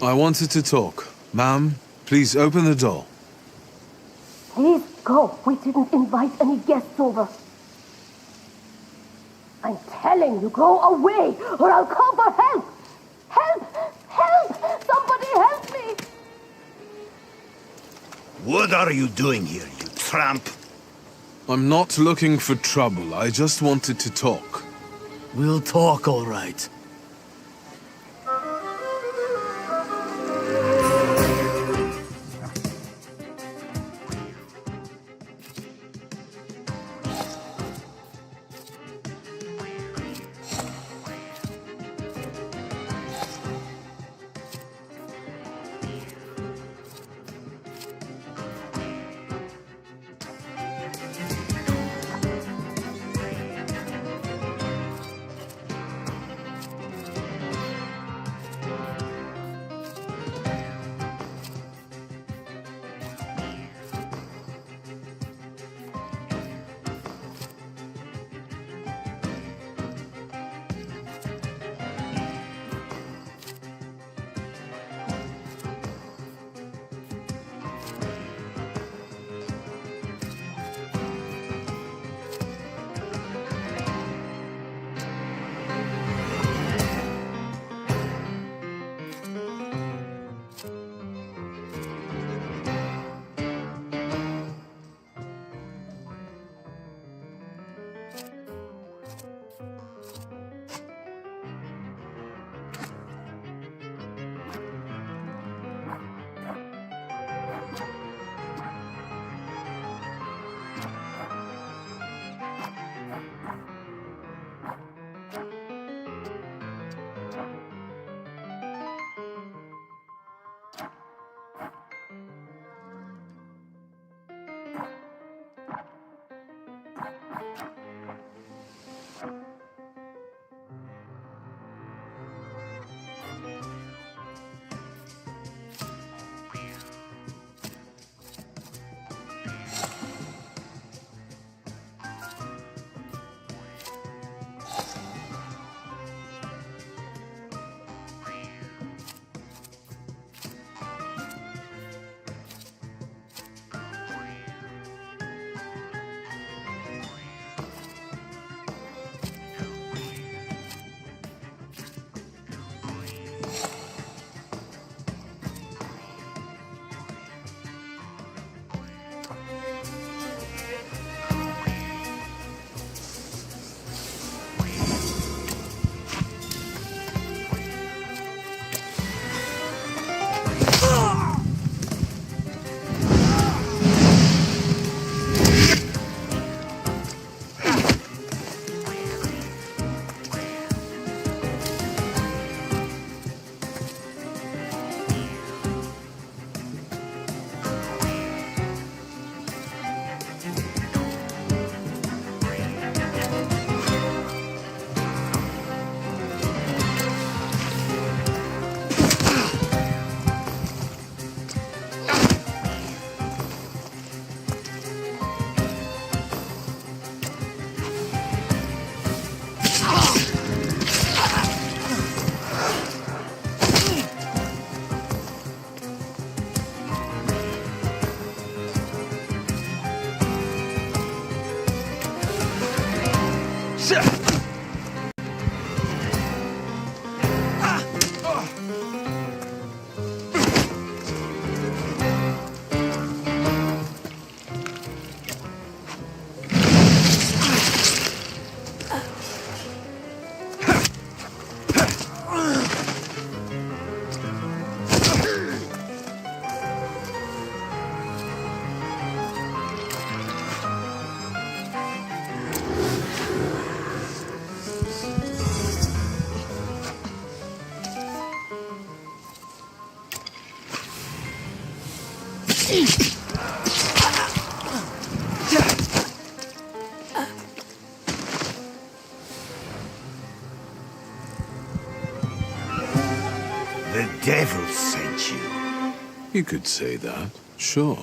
I wanted to talk. Ma'am, please open the door. Please go. We didn't invite any guests over. I'm telling you, go away, or I'll call for help! Help! Help! Somebody help me! What are you doing here, you tramp? I'm not looking for trouble. I just wanted to talk. We'll talk, all right. The devil sent you. You could say that, sure.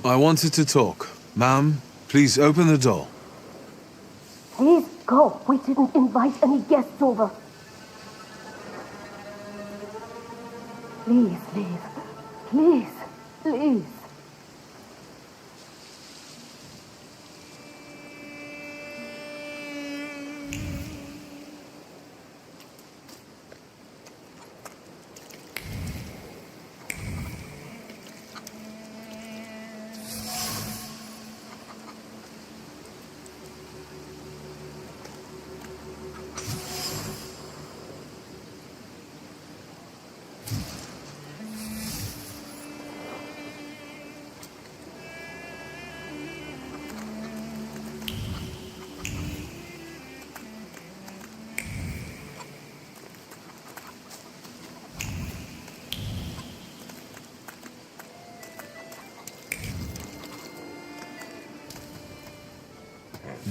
I wanted to talk. Ma'am, please open the door. Please go. We didn't invite any guests over. Please leave. Please, please.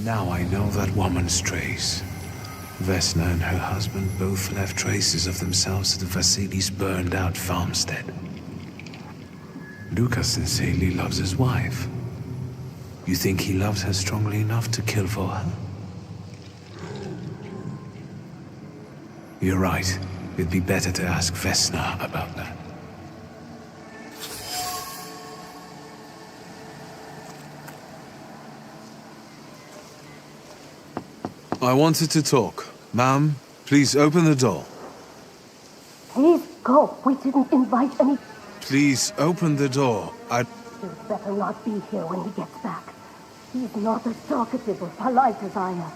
Now I know that woman's trace. Vesna and her husband both left traces of themselves at Vasily's burned-out farmstead. Luka sincerely loves his wife. You think he loves her strongly enough to kill for her? You're right. It'd be better to ask Vesna about that. I wanted to talk. Ma'am, please open the door. Please go. We didn't invite any... Please open the door. He'd better not be here when he gets back. He's not as talkative or polite as I am.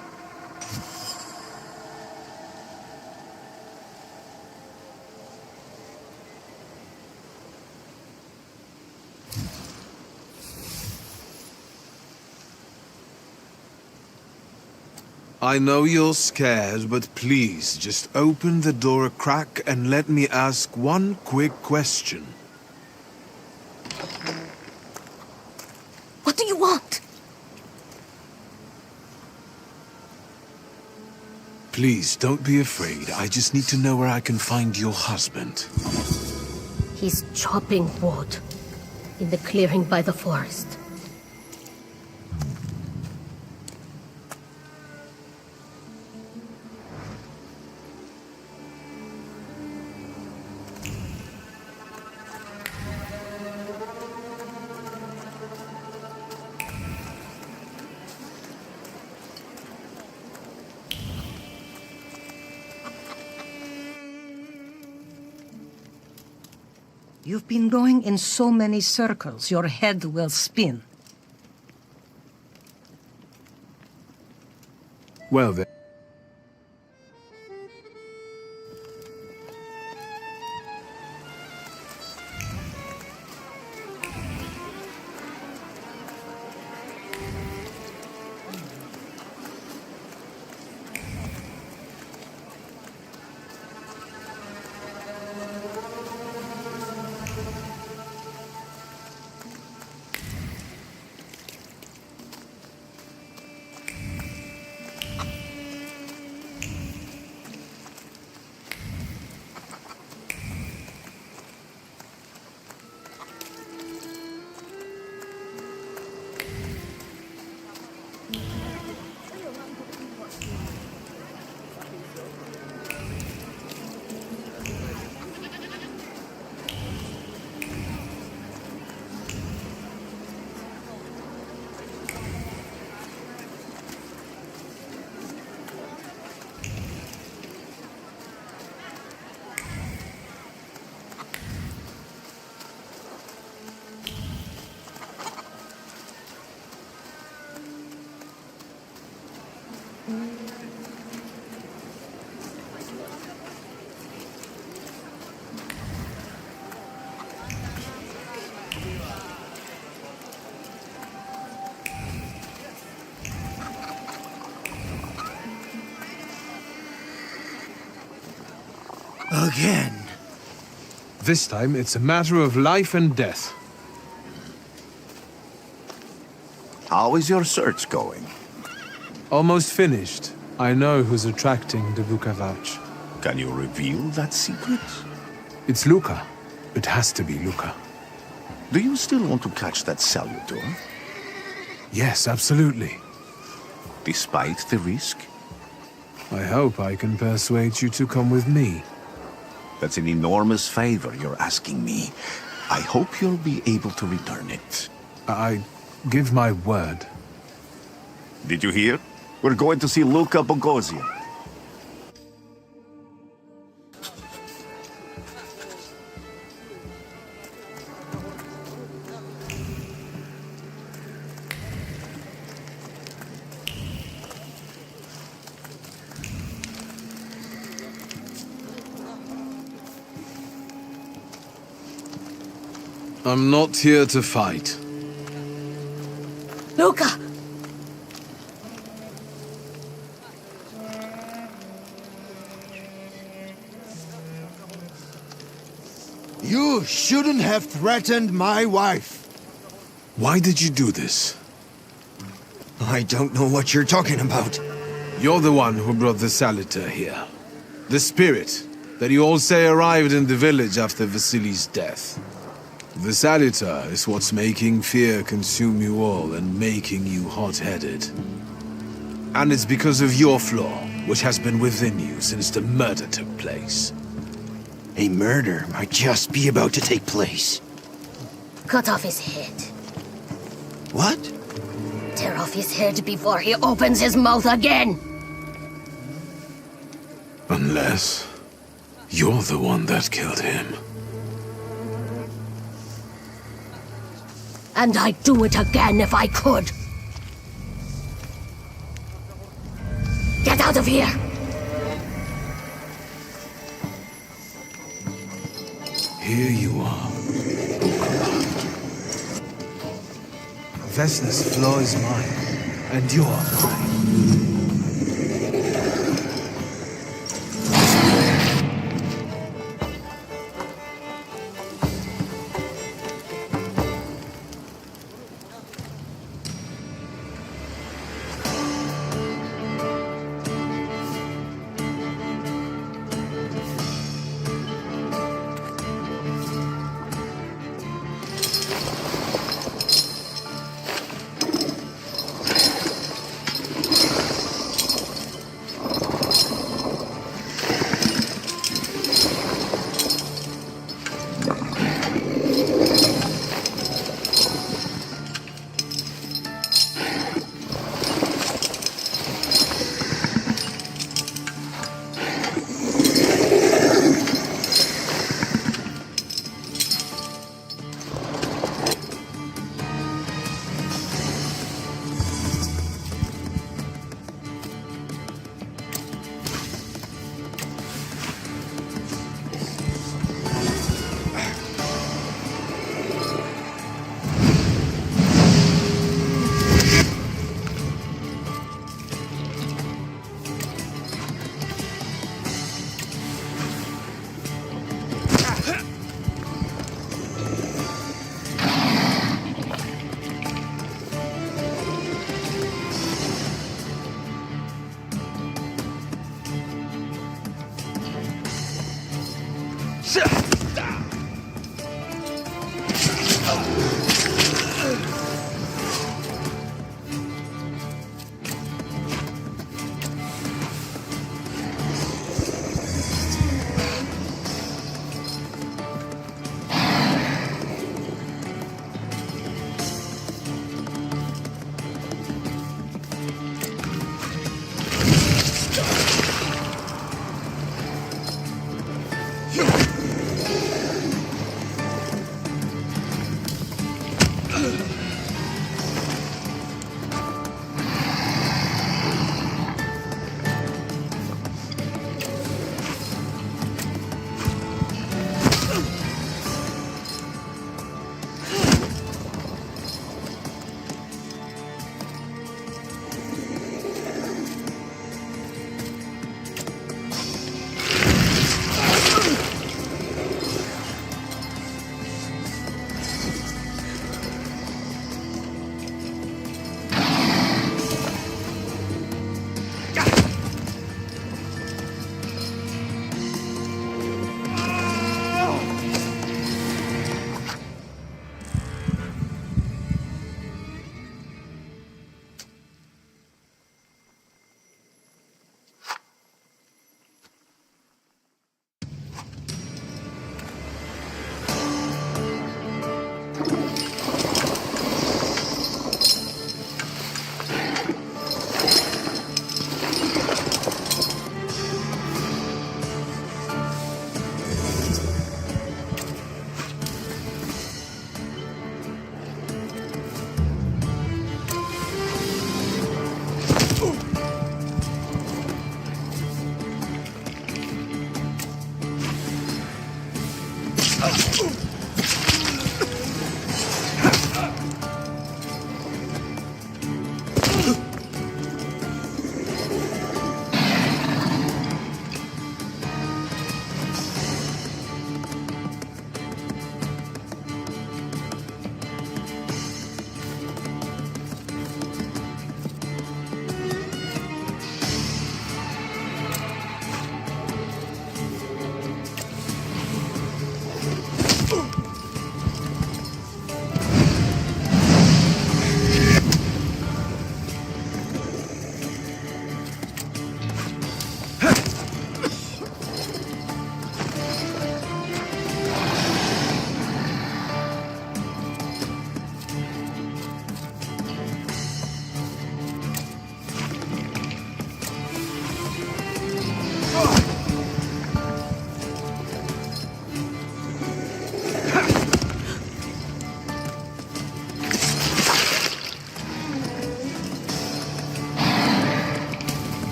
I know you're scared, but please just open the door a crack and let me ask one quick question. What do you want? Please, don't be afraid. I just need to know where I can find your husband. He's chopping wood in the clearing by the forest. You've been going in so many circles, your head will spin. Well then. Again. This time, it's a matter of life and death. How is your search going? Almost finished. I know who's attracting the Vukovac. Can you reveal that secret? It's Luka. It has to be Luka. Do you still want to catch that Salutoren? Yes, absolutely. Despite the risk? I hope I can persuade you to come with me. That's an enormous favor you're asking me. I hope you'll be able to return it. I give my word. Did you hear? We're going to see Luca Bogosian. I'm not here to fight. Luca! You shouldn't have threatened my wife. Why did you do this? I don't know what you're talking about. You're the one who brought the Salutor here. The spirit that you all say arrived in the village after Vasily's death. The Salutor is what's making fear consume you all and making you hot-headed. And it's because of your flaw, which has been within you since the murder took place. A murder might just be about to take place. Cut off his head. What? Tear off his head before he opens his mouth again! Unless you're the one that killed him. And I'd do it again if I could. Get out of here! Here you are, Vesna's flaw is mine, and you're mine.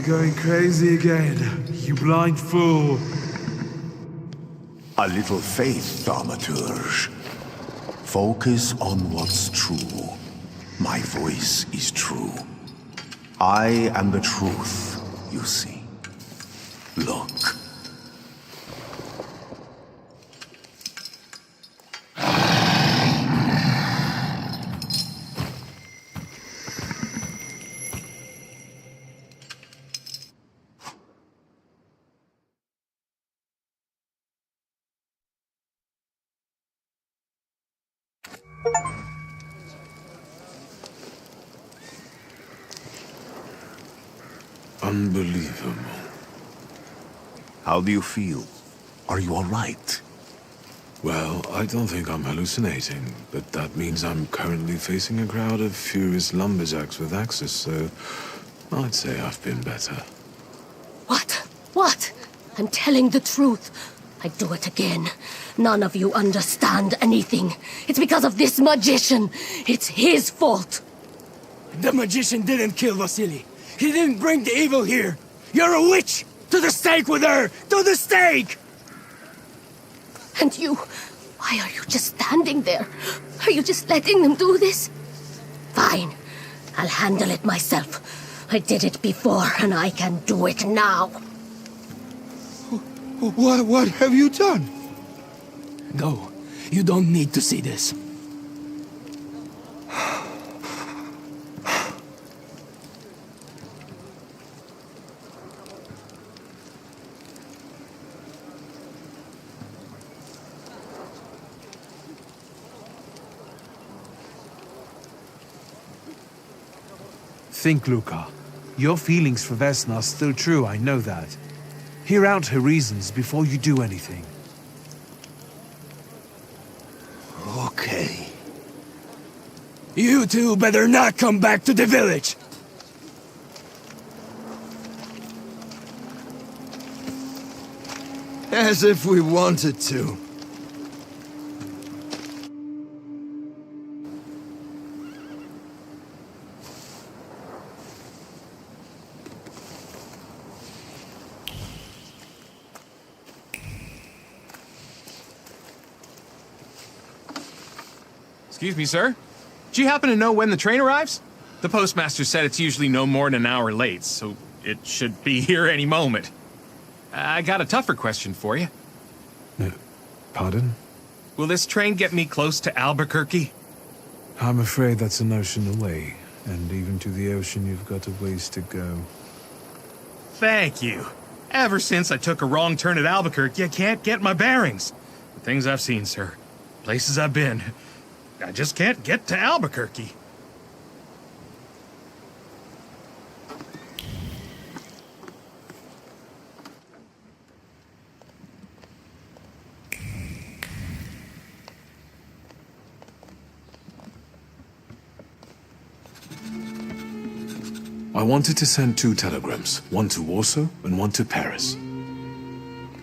going crazy again, you blind fool. A little faith, Thaumaturge. Focus on what's true. My voice is true. I am the truth, you see. Look. Unbelievable. How do you feel? Are you all right? Well, I don't think I'm hallucinating, but that means I'm currently facing a crowd of furious lumberjacks with axes, so I'd say I've been better. What? What? I'm telling the truth. I do it again. None of you understand anything. It's because of this magician. It's his fault. The magician didn't kill Vasily. He didn't bring the evil here. You're a witch! To the stake with her! To the stake! And you, why are you just standing there? Are you just letting them do this? Fine, I'll handle it myself. I did it before, and I can do it now. What have you done? Go. You don't need to see this. Think, Luca. Your feelings for Vesna are still true, I know that. Hear out her reasons before you do anything. Okay. You two better not come back to the village! As if we wanted to. Excuse me, sir. Do you happen to know when the train arrives? The postmaster said it's usually no more than an hour late, so it should be here any moment. I got a tougher question for you. Pardon? Will this train get me close to Albuquerque? I'm afraid that's an ocean away, and even to the ocean you've got a ways to go. Thank you. Ever since I took a wrong turn at Albuquerque, I can't get my bearings. The things I've seen, sir. Places I've been. I just can't get to Albuquerque. I wanted to send 2 telegrams, one to Warsaw and one to Paris.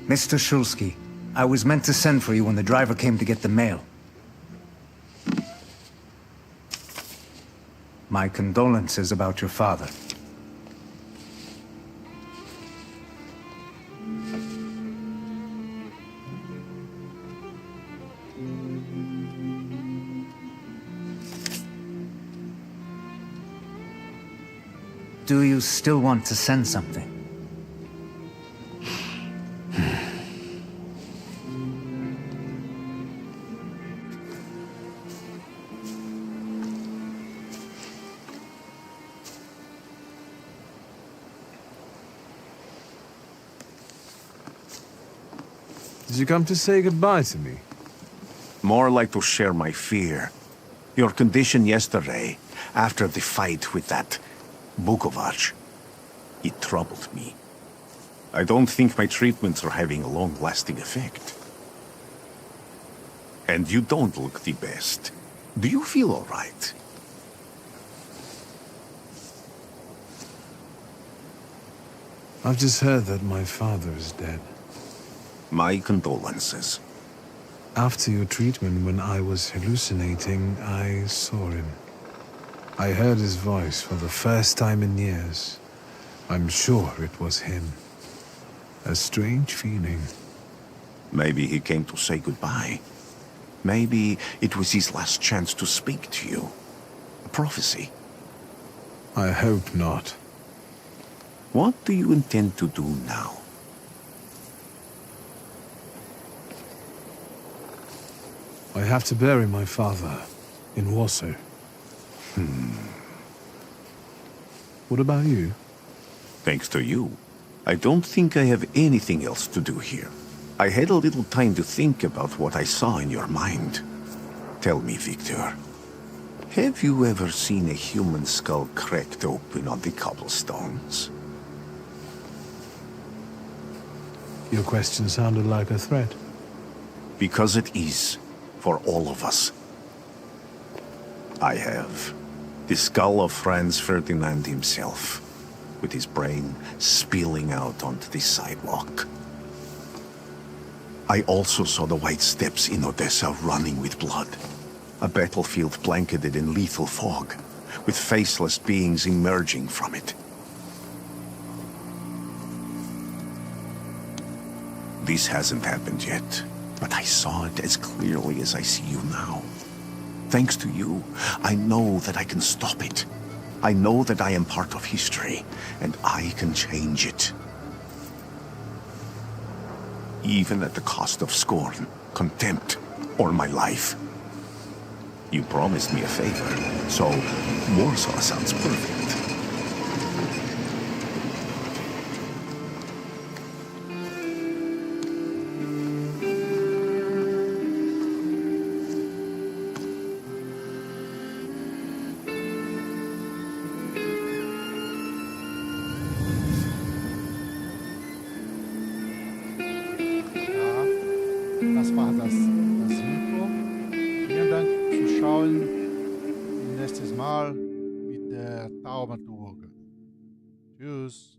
Mr. Szulski, I was meant to send for you when the driver came to get the mail. My condolences about your father. Do you still want to send something? Did you come to say goodbye to me? More like to share my fear. Your condition yesterday, after the fight with that Bukovac, it troubled me. I don't think my treatments are having a long-lasting effect. And you don't look the best. Do you feel all right? I've just heard that my father is dead. My condolences. After your treatment, when I was hallucinating, I saw him. I heard his voice for the first time in years. I'm sure it was him. A strange feeling. Maybe he came to say goodbye. Maybe it was his last chance to speak to you. A prophecy. I hope not. What do you intend to do now? I have to bury my father in Warsaw. What about you? Thanks to you, I don't think I have anything else to do here. I had a little time to think about what I saw in your mind. Tell me, Wiktor, have you ever seen a human skull cracked open on the cobblestones? Your question sounded like a threat. Because it is, for all of us. I have. The skull of Franz Ferdinand himself, with his brain spilling out onto the sidewalk. I also saw the white steps in Odessa running with blood. A battlefield blanketed in lethal fog, with faceless beings emerging from it. This hasn't happened yet, but I saw it as clearly as I see you now. Thanks to you, I know that I can stop it. I know that I am part of history, and I can change it. Even at the cost of scorn, contempt, or my life. You promised me a favor, so Warsaw sounds perfect. Das war das Intro. Vielen Dank fürs Schauen. Nächstes Mal mit der Thaumaturge. Tschüss.